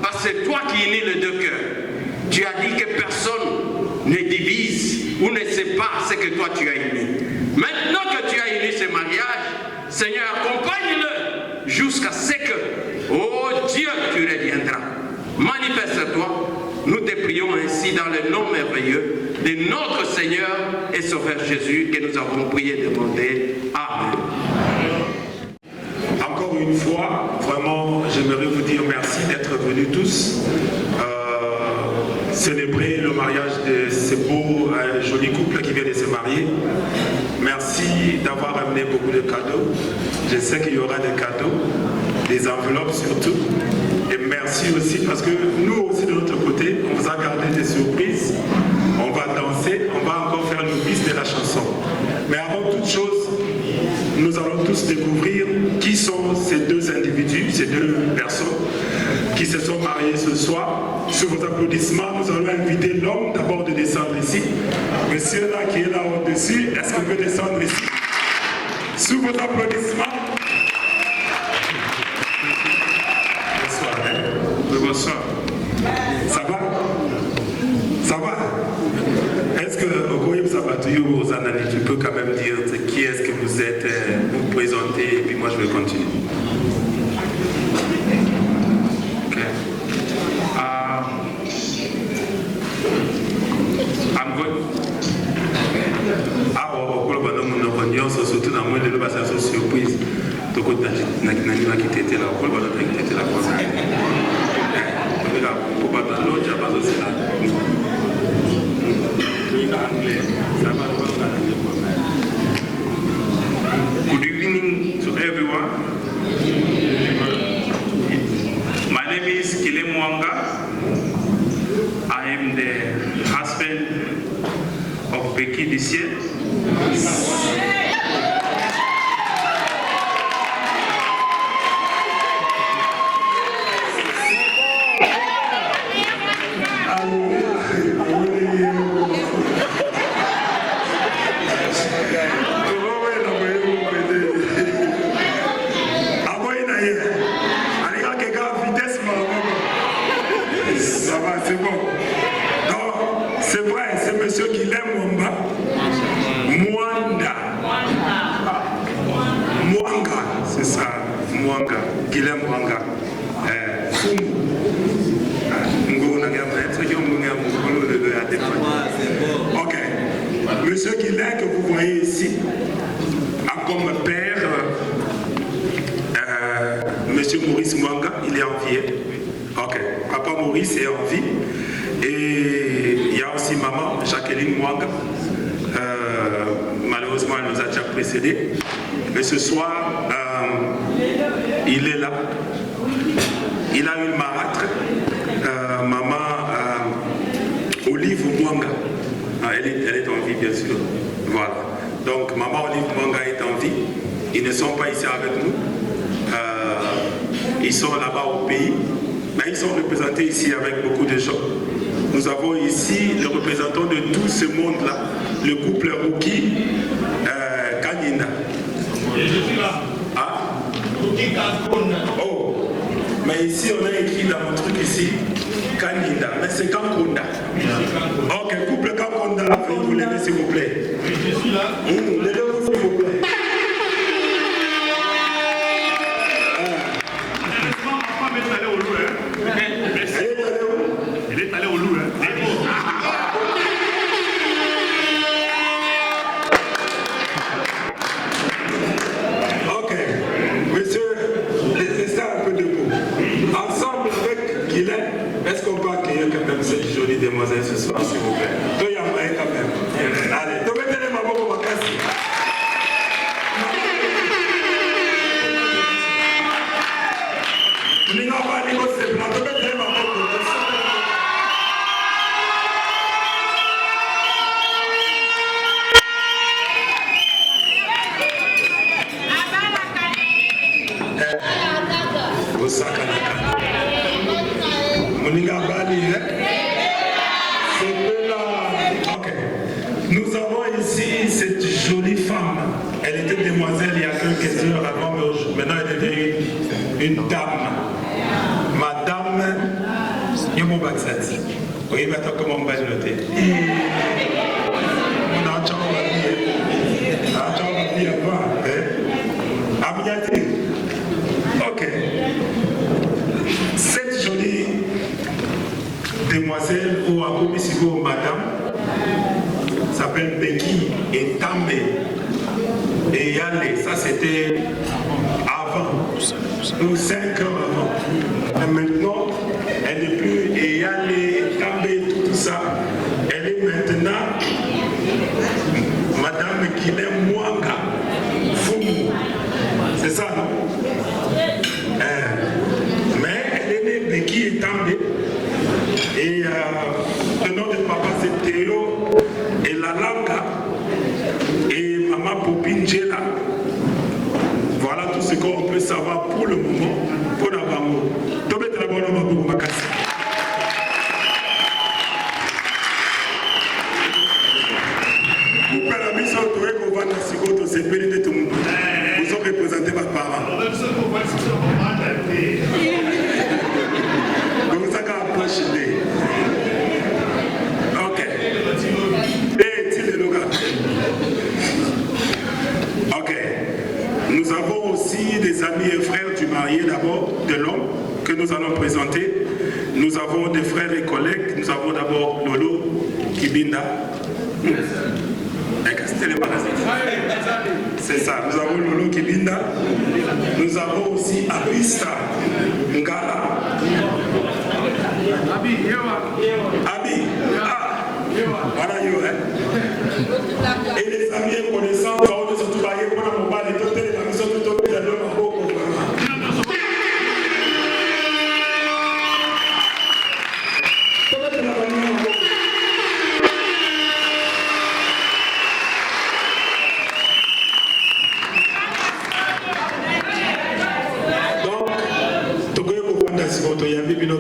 Parce que c'est toi qui unis les deux cœurs. Tu as dit que personne ne divise ou ne sait pas ce que toi tu as uni. Maintenant que tu as uni ce mariage, Seigneur, accompagne-le jusqu'à ce que, oh Dieu, tu reviendras. Manifeste-toi. Nous te prions ainsi dans le nom merveilleux de notre Seigneur et Sauveur Jésus que nous avons prié et demandé. Amen. Encore une fois, vraiment, j'aimerais vous dire merci d'être venus tous célébrer le mariage de ce beau, joli couple qui vient de se marier. Merci d'avoir amené beaucoup de cadeaux. Je sais qu'il y aura des cadeaux, des enveloppes surtout. Et merci aussi parce que nous aussi de notre côté, on vous a gardé des surprises. On va danser, on va encore faire le bis de la chanson. Mais avant toute chose, nous allons tous découvrir qui sont ces deux individus, ces deux personnes qui se sont mariés ce soir. Sous vos applaudissements, nous allons inviter l'homme d'abord de descendre ici. Monsieur là qui est là au-dessus, est-ce qu'il peut descendre ici? Sous vos applaudissements. Bonsoir. Bonsoir. Ça va? Ça va? Est-ce que Okoyem Sabatouyou aux Anani, tu peux quand même dire qui est-ce que vous êtes, vous présenter, et puis moi je vais continuer. I'm going. Ah, surtout dans le monde de l'observation surprise. Donc, on a qui était là, on a qui était là. Good evening to everyone. My name is Kile Mwanga. I am the husband of Becky this year. C'est bon. Non, c'est vrai, c'est monsieur Guilhem Mwamba. Mwanga, c'est ça. Mwanga. Guilhem Mwanga. Ok. Monsieur Guilhem que vous voyez ici a comme père monsieur Maurice Mwanga, il est en vie. Ok, papa Maurice est en vie. Et il y a aussi maman, Jacqueline Mwanga. Malheureusement, elle nous a déjà précédés. Mais ce soir, il est là. Il a une marâtre. Maman Olive Mwanga. Elle est en vie, bien sûr. Voilà. Donc, maman Olive Mwanga est en vie. Ils ne sont pas ici avec nous. Ils sont là-bas au pays. Mais ils sont représentés ici avec beaucoup de gens. Nous avons ici le représentant de tout ce monde-là, le couple Ruki Kanyinda. Je suis là. Ah? Oh, mais ici on a écrit dans mon truc ici Kanyinda, mais c'est Kankonda. Ok, couple Kankonda, veuillez vous lever s'il vous plaît. Je suis là. Levez-vous s'il vous plaît. Il est allé au loup, hein. Ok. Monsieur Guilain, est-ce qu'on peut accueillir quand même cette jolie demoiselle ce soir, s'il vous plaît? Toi, il y a moyen quand même. Allez, tu mettez les mamans pour ma casse. Nous n'avons pas dit que c'est blanc, tu mettez les mamans pour ma casse. Nous avons ici cette jolie femme. Elle était demoiselle il y a quelques heures avant, mais maintenant elle est devenue une dame. Madame Yomo Baksati. Oui, maintenant comment on va le noter? On a un chant à dire avant. Amiati. Ok. Cette jolie demoiselle ou Abomisigo madame s'appelle Becky et Tambe et Yale. Ça c'était avant, ou 5 ans avant. Et maintenant, elle n'est plus Yale, Tambe, tout ça. Elle est maintenant Madame Guilhem Mwanga Fumu. C'est ça, non? Mais elle est née Becky et Tambe. Et le nom de papa c'est Théo et Lalanga et maman Popinjela. Voilà tout ce qu'on peut savoir pour le moment pour la bango. Tobet la bonne maman pour Makassi. Pour la mission de qu'on va dans Sigoto, c'est pénible de tout le monde. Vous ont représenté par parents. Donc ça va approcher. Ok. Ok. Nous avons aussi des amis et frères du marié d'abord, de l'homme, que nous allons présenter. Nous avons des frères et collègues. Nous avons d'abord Lolo Kibinda. C'est ça, nous avons Lolo Kibinda. Nous avons aussi Abista Ngala. Abi, ah, voilà yo, hein. Et les amis et connaissances, on se trouve à pour la mobile et toutes les familles sont toutes les deux en beau.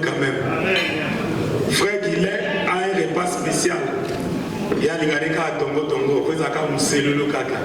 Quand même. Frère Guilain a un repas spécial. Il y a des gars qui ont tongo tongo, ils ont un cellule kaka.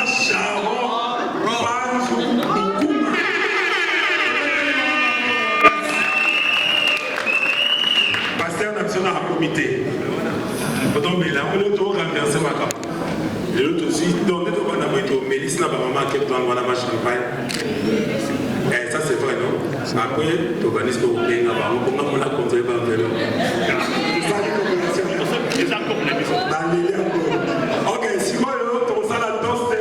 Sharon Donc, on a mis Mélisse, maman qui est dans la champagne. Ça, c'est vrai, non? Après, tu organises pour vous payer là-bas. Comment on l'a contrôlé par le vélo? Ok, si moi, tu as la danse,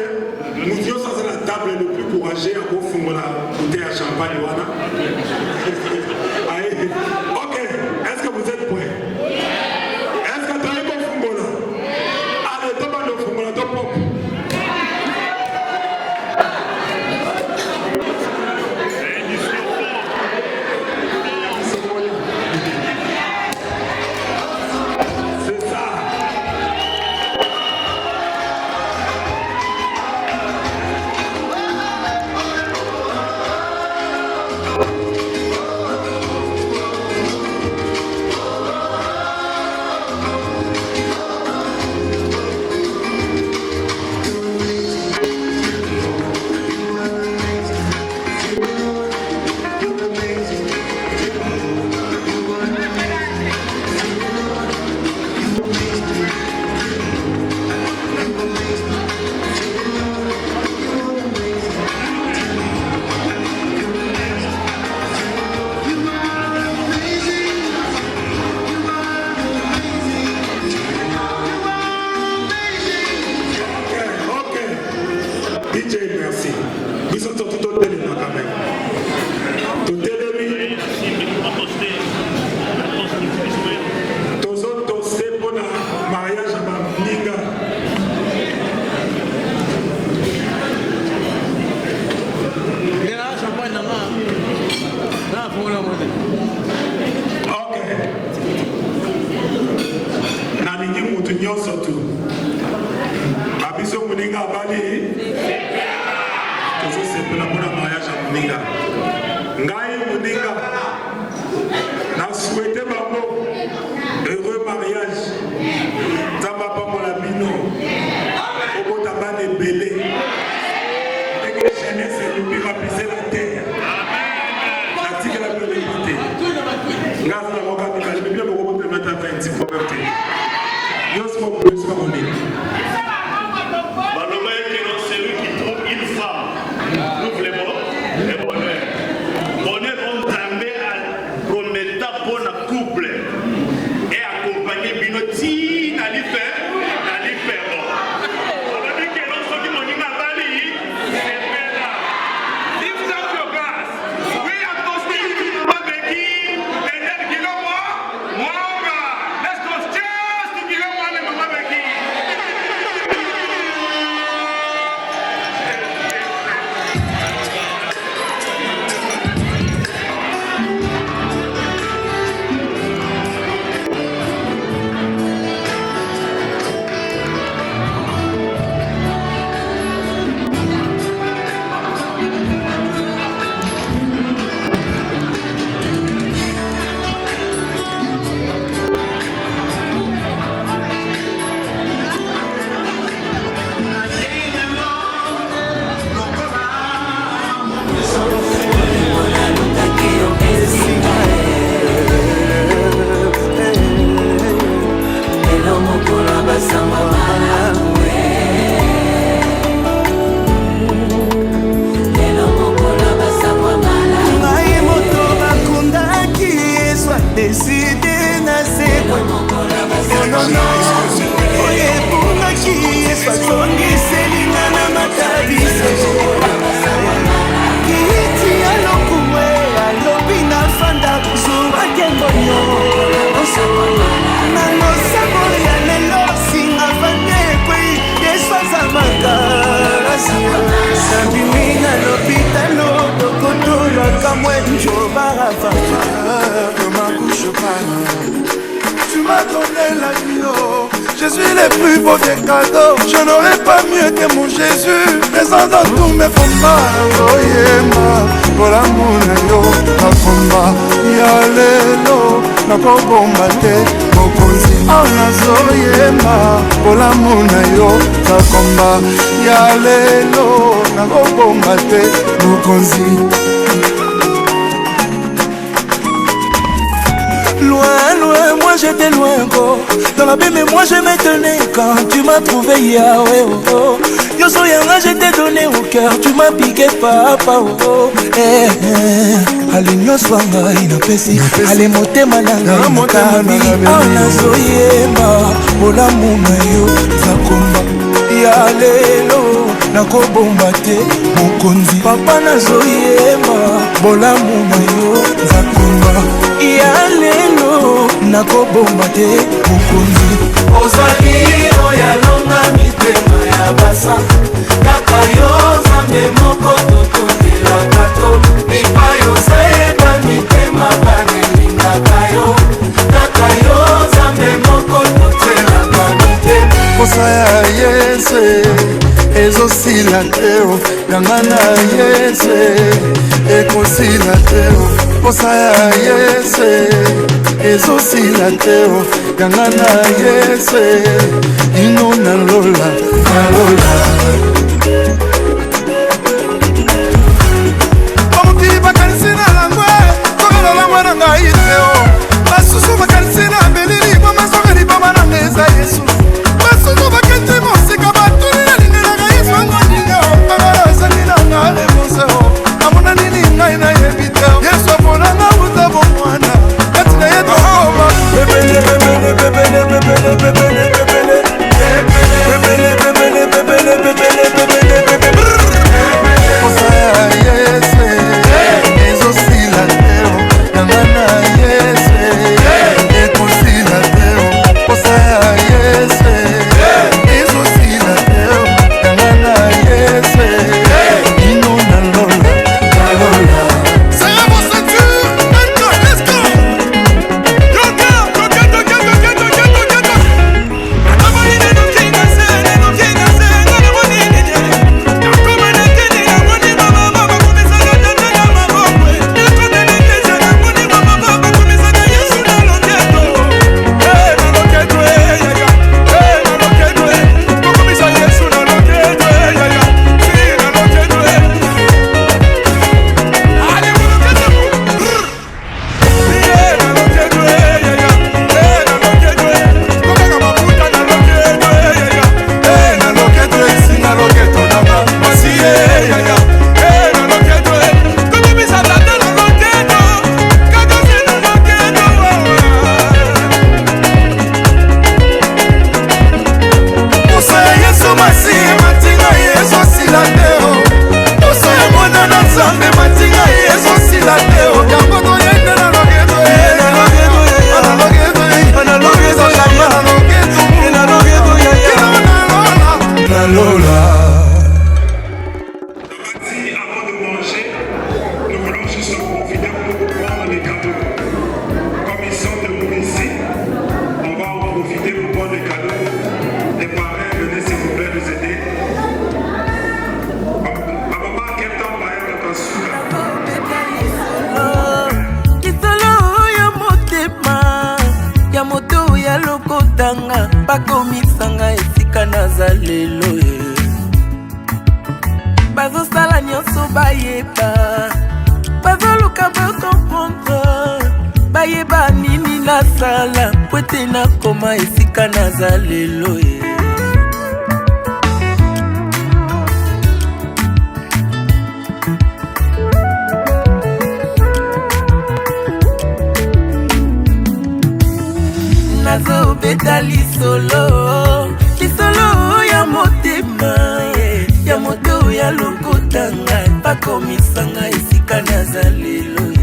nous disons ça, c'est la table le plus courageux à vous faire la bouteille à champagne. Ok, est-ce que vous êtes prêts? Est-ce que tu as les bons fumbola? Allez, tu vas le fumbola, tu pop. Tu m'as donné la vie, oh. Je suis le plus beau des cadeaux. Je n'aurai pas mieux que mon Jésus. Présent dans tous mes combats. Oh yeah, pour l'amour yo, na combat. Ya lelo, na kobomba te. Mokonzi, oh nazoyema. Pour l'amour yo, na combat. Ya lelo, na kobomba te. Mokonzi. Loin, loin, moi j'étais loin, go. Dans la baie, mais moi je me tenais quand tu m'as trouvé, Yahweh, oh, oh. Yo je t'ai donné au cœur, tu m'as piqué papa oh. Ale nyonso ngai napesi, ale motema na ngai makabi. Nazoyemba bolamu na yo zakomba ya lelo nakobomba te mokonzi. Papa nazoyemba bolamu na yo zakomba ya lelo nakobomba te mokonzi. Ozali oya longa mitema ya basa kaka yo zambe moko totondela kato mipa yo sayeba mitema banelingaka yo kaka yo zambe moko totelaka mitema. Posa ya Yesu ezosila teo ganga na Yesu ekosila teo. Posa ya Yesu ezosila teo ganga na Yesu ino na lola na lola. Omukiri bakanisi na langwe kokolo langwe na ngai teo basusu bakanisi na belili bamasokeli bamananga eza Yesu basusu bakenti mosika batuni na lingelaka Yesu angoninga babalazali na nga leboseo amona nini ngai na yebi te Yesu aponanga buta bomwana kati na ye tokoma bebele bebele bebele bebele bebele bebele bebele bebele bebele bebele bebele bebele. Posa ya Yesu ezosila teo ganga na Yesu ekosila teo. Posa ya Yesu ezosila teo ganga na Yesu ino na lola na lola. Serre vos ceintures, maintenant, let's go. Yoga, yoga, yoga, yoga, yoga, yoga. Amoyine no kinga se, no kinga se, no monini ne. Yakoma na kene ya moni mama mama kumisa na tata na mama kwe. Yakoma na kene ya moni mama mama kumisa na Yesu na loketo. Na loketo ya ya. Na loketo kumisa Yesu na loketo ya ya. Si na loketo. Ale mo loketo. bakomisanga esika naza lelo ye bazosala nyonso bayeba bazoluka bakomprendre bayeba nini nasala po ete nakoma esika naza lelo ye. Nazobeta lisolo ya motema ya moto ya lokotanga bakomisanga esika naza lelo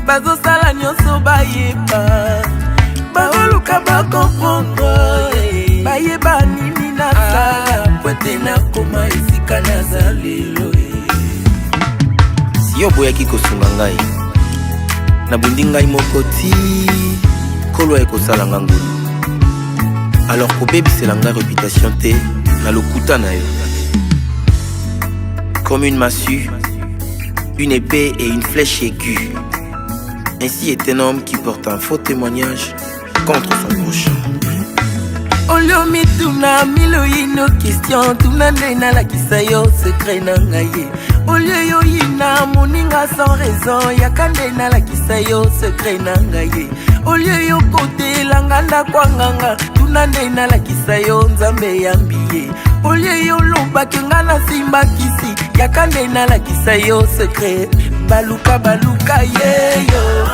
bazosala nyonso bayeba baoluka bakomprendre bayeba nini nasala po ete nakoma esika naza lelo. Si yo boyaki kosunga ngai nabundi ngai moko ti kolo ekosala nga ngulu alors kobebisela nga réputation te na lokuta na yo. Comme une massue, une épée et une flèche aiguë, ainsi est un homme qui porte un faux témoignage contre son prochain. Olio mituna miloyino question tuna ndena la kisayo secret na ngaye. Olio yo yina moninga sans raison yakandena la kisayo secret na ngaye. Olio yo kote langanda kwanganga tuna ndena la kisayo nzambe yambiye. Olio yo loba kenga na si mbakisi yakande nalakisa yo secret baluka yeyo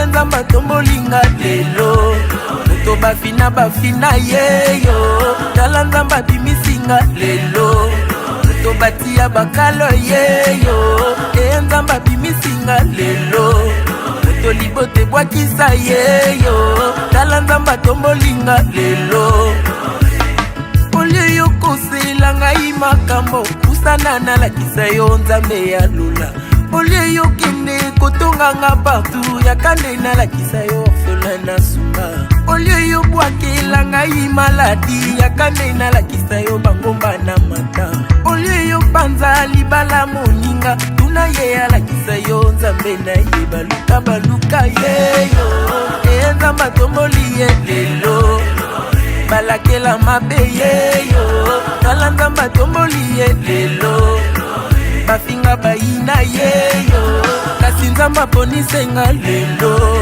nzambe tombolinga lelo moto bafina yeyo tala nzambe abimisinga lelo moto batia bakalo yeyo nzambe abimisinga lelo moto libote bwakisa yeyo tala nzambe tombolinga lelo olio yo kosela ngai makambo kusana nalakisa yo nzambe ya lula olio yo kende kotonganga partout yakande nalakisa yo orphelin na suka olio yo bwakela ngai maladi yakande nalakisa yo bangomba na mata olio yo panza libala moninga tuna ye alakisa yo nzambe na ye baluka yeyo nzambe tomboli ye lelo balakela mabe yeyo tala nzambe tomboli ye lelo bafinga bayina yeyo kasi nzambe aponisenga lelo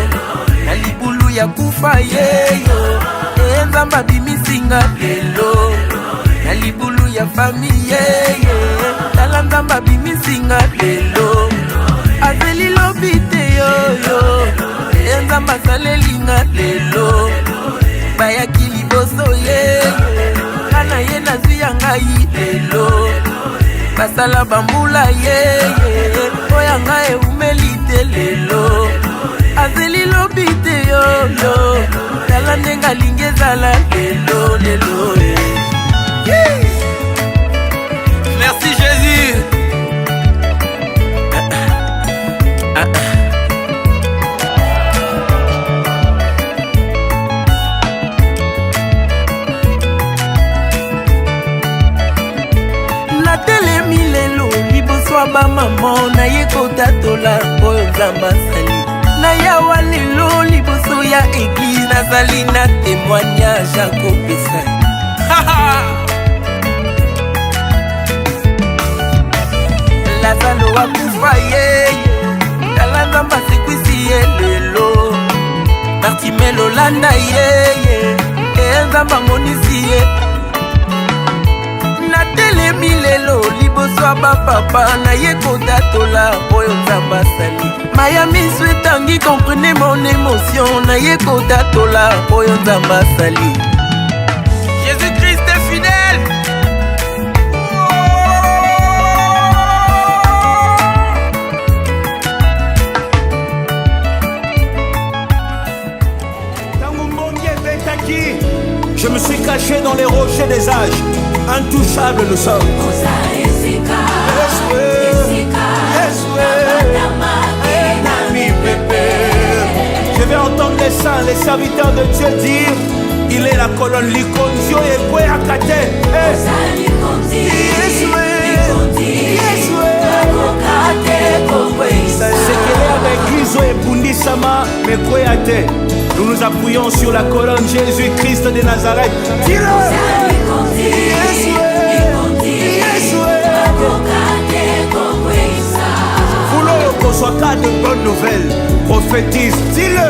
na libulu ya kufa yeyo nzambe abimisinga lelo na libulu ya fami yeye tala nzambe abimisinga lelo azeli lobi te yoyo nzambe asalelinga lelo bayaki liboso ye kana ye nazwi ya ngai lelo basala bambula yeye oya ngai eumeli te lelo azeli lobi te yoyo tala ndenge alingi ezala lelo Merci Jésus. natelemi lelo liboso ya bamama naye kotatola oyo nzambe asali nayawa lelo liboso ya eglize nazali na témoignage akopesa lazalo akufa yeye tala nzambe asekwisi ye lelo Bartimelo landa yeye nzambe amonisi ye natelemi lelo liboso ya bapapa naye kotatola oyo nzambe asali maya miso etangi comprenez mon émotion naye kotatola oyo nzambe asali Jésus-Christ est fidèle. Je me suis caché dans les rochers des âges. Intouchables nous sommes. Je vais entendre les saints, les serviteurs de Dieu dire: il est la colonne likondio et Kouéakate. C'est qu'elle est avec Iso et Bundisama, mais Kouéate. Nous nous appuyons sur la colonne Jésus-Christ de Nazareth. Voulons qu'on soit cas de bonnes nouvelles. Prophétise, dis-le.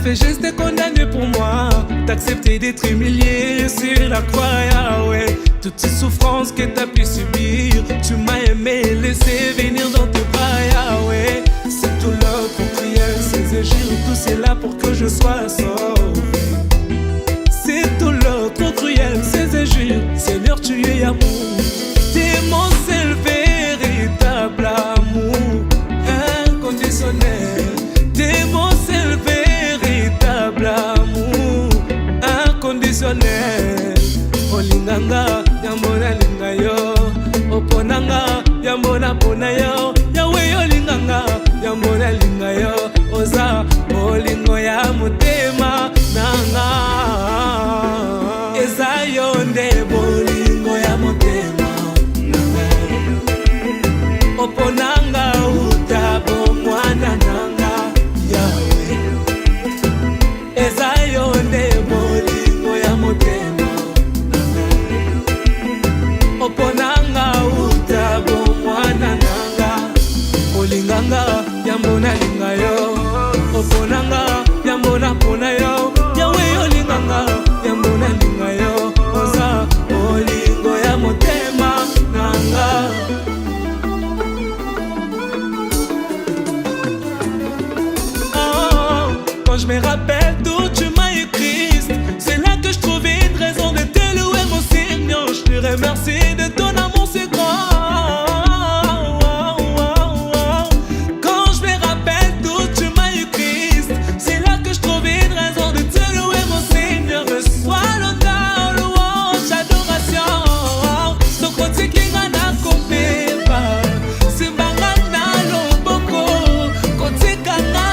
fait geste condamné pour moi. D'accepter d'être humilié sur la croix, Yahweh. Toutes ces souffrances que t'as pu subir, tu m'as aimé, laissé venir dans tes bras, Yahweh. C'est tout l'heure qu'on prière, ces injures, tout c'est là pour que je sois sauvé. C'est tout l'heure trop cruel, ces injures, Seigneur tu es amour. T'es mon seul véritable amour, inconditionnel. T'es mon seul véritable amour, inconditionnel. Olinganga, yambona linga yo. Oponanga, yambona pona yo. Yahweh olinganga, yambona linga yo. Oza, olingo ya motema nanga. Eza yonde bolingo ya motema nanga. Oponanga utabo mwana nanga, Yahweh. Eza yonde bolingo ya motema nanga. Oponanga utabo mwana nanga. Olinganga yambona linga yo. Oponanga yambona pona yo. Yahweh olinganga yambona linga yo. Oza olingo ya motema nanga. Quand je me rappelle d'où tu m'as écrit, c'est là que je trouvais une raison de te louer mon Seigneur. Je te remercie de ton amour si grand. Quand je me rappelle d'où tu m'as écrit, c'est là que je trouvais une raison de te louer mon Seigneur. Reçois l'honneur, louange, adoration. Ce côté qui n'a compépa, c'est bangana loboko, côté kana.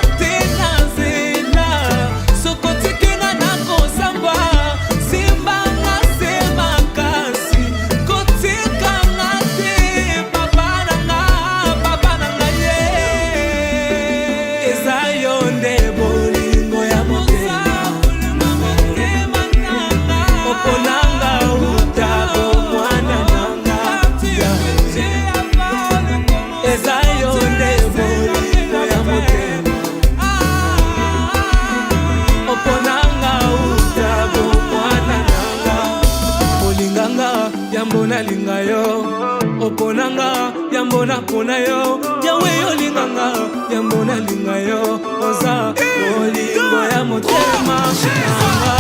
Yambona linga yo, oponanga yambona pona yo. Yahweh olinganga yambona linga yo. Oza olingo ya motema nanga.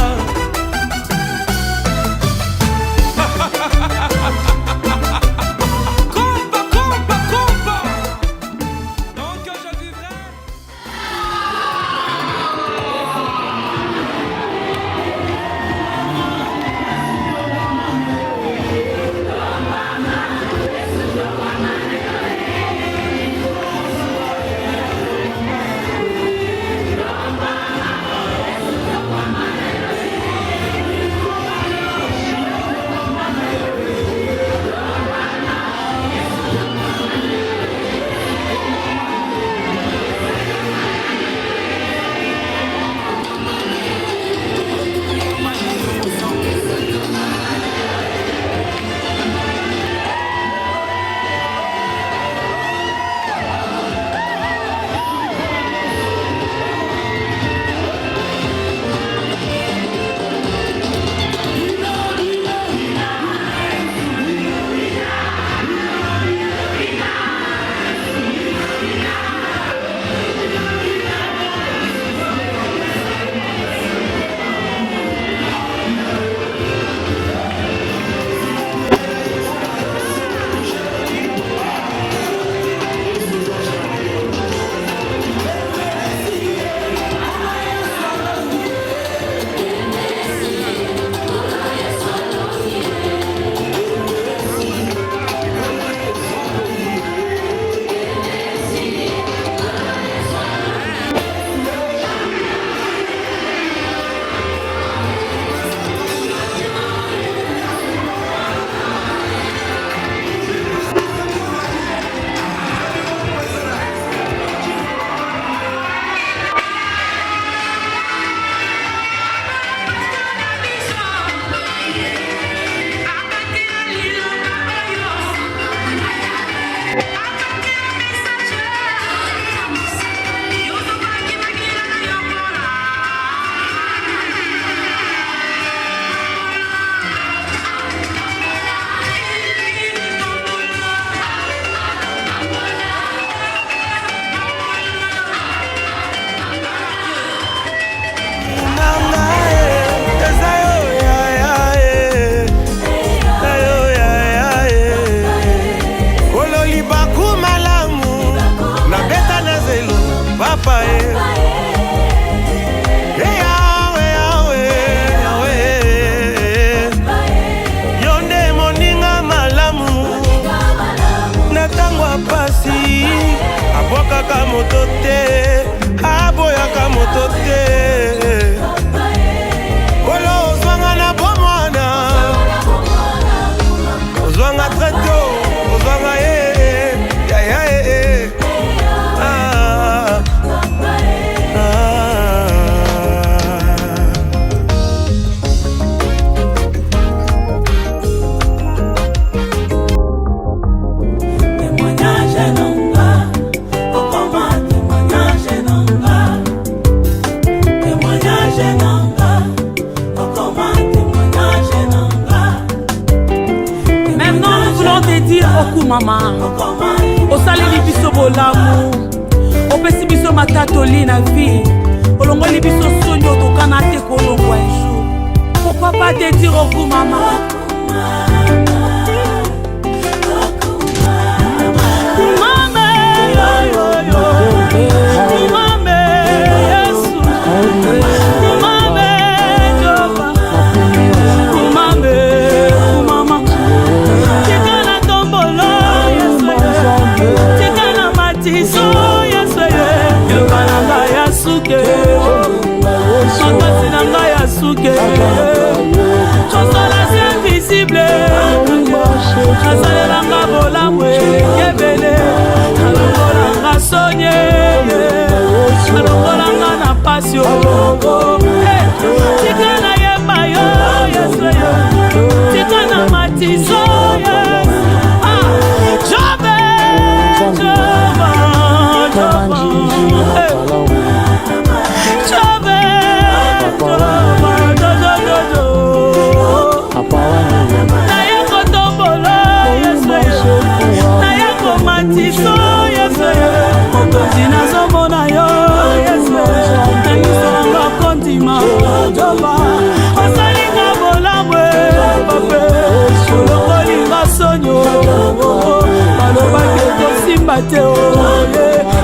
moto te aboyaka moto te kolo ozwanga na bomwana ozwanga treto ozwanga Mama, au salé biso bolamu, au pesi biso matatoli na vie, au longo li biso sonyo to kanate kolongwa un jour. Pourquoi pas te dire au coup maman? Osola c'est invisible Asalelanga bolamwe Yebele Alongolanga sonye Alongolanga na passion Tika na yeba yo Yesu yo Tika na matiso Jobe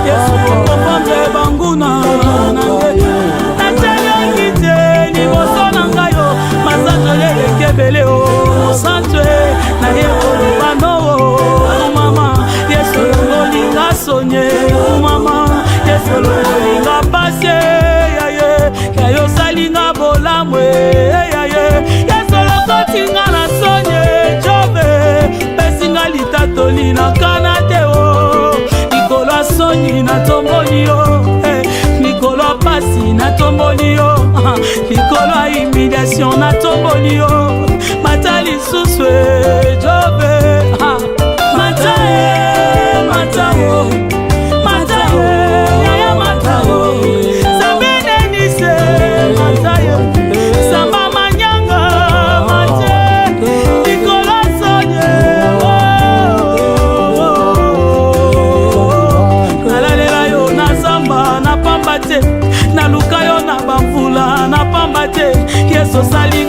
Yesu kokopambe banguna natalangite liboso na ngai yo masanzo lelekebele o sanzwe na ye kolobano mama Yesu lolinga sonye mama Yesu lolinga pase yayo salinga bolamwe Yesu lokotinga na sonye jobe pesinga litatoli na kanate soni na tomboli yo Nikolo pasi na tomboli yo Nikolo humiliation na tomboli yo Matali suswe jobe Matae Yaya Matae Sabene nise Matae Samba manyanga Mate Nikolo sonye na luka yo na bamvula na pamba te Yesu sali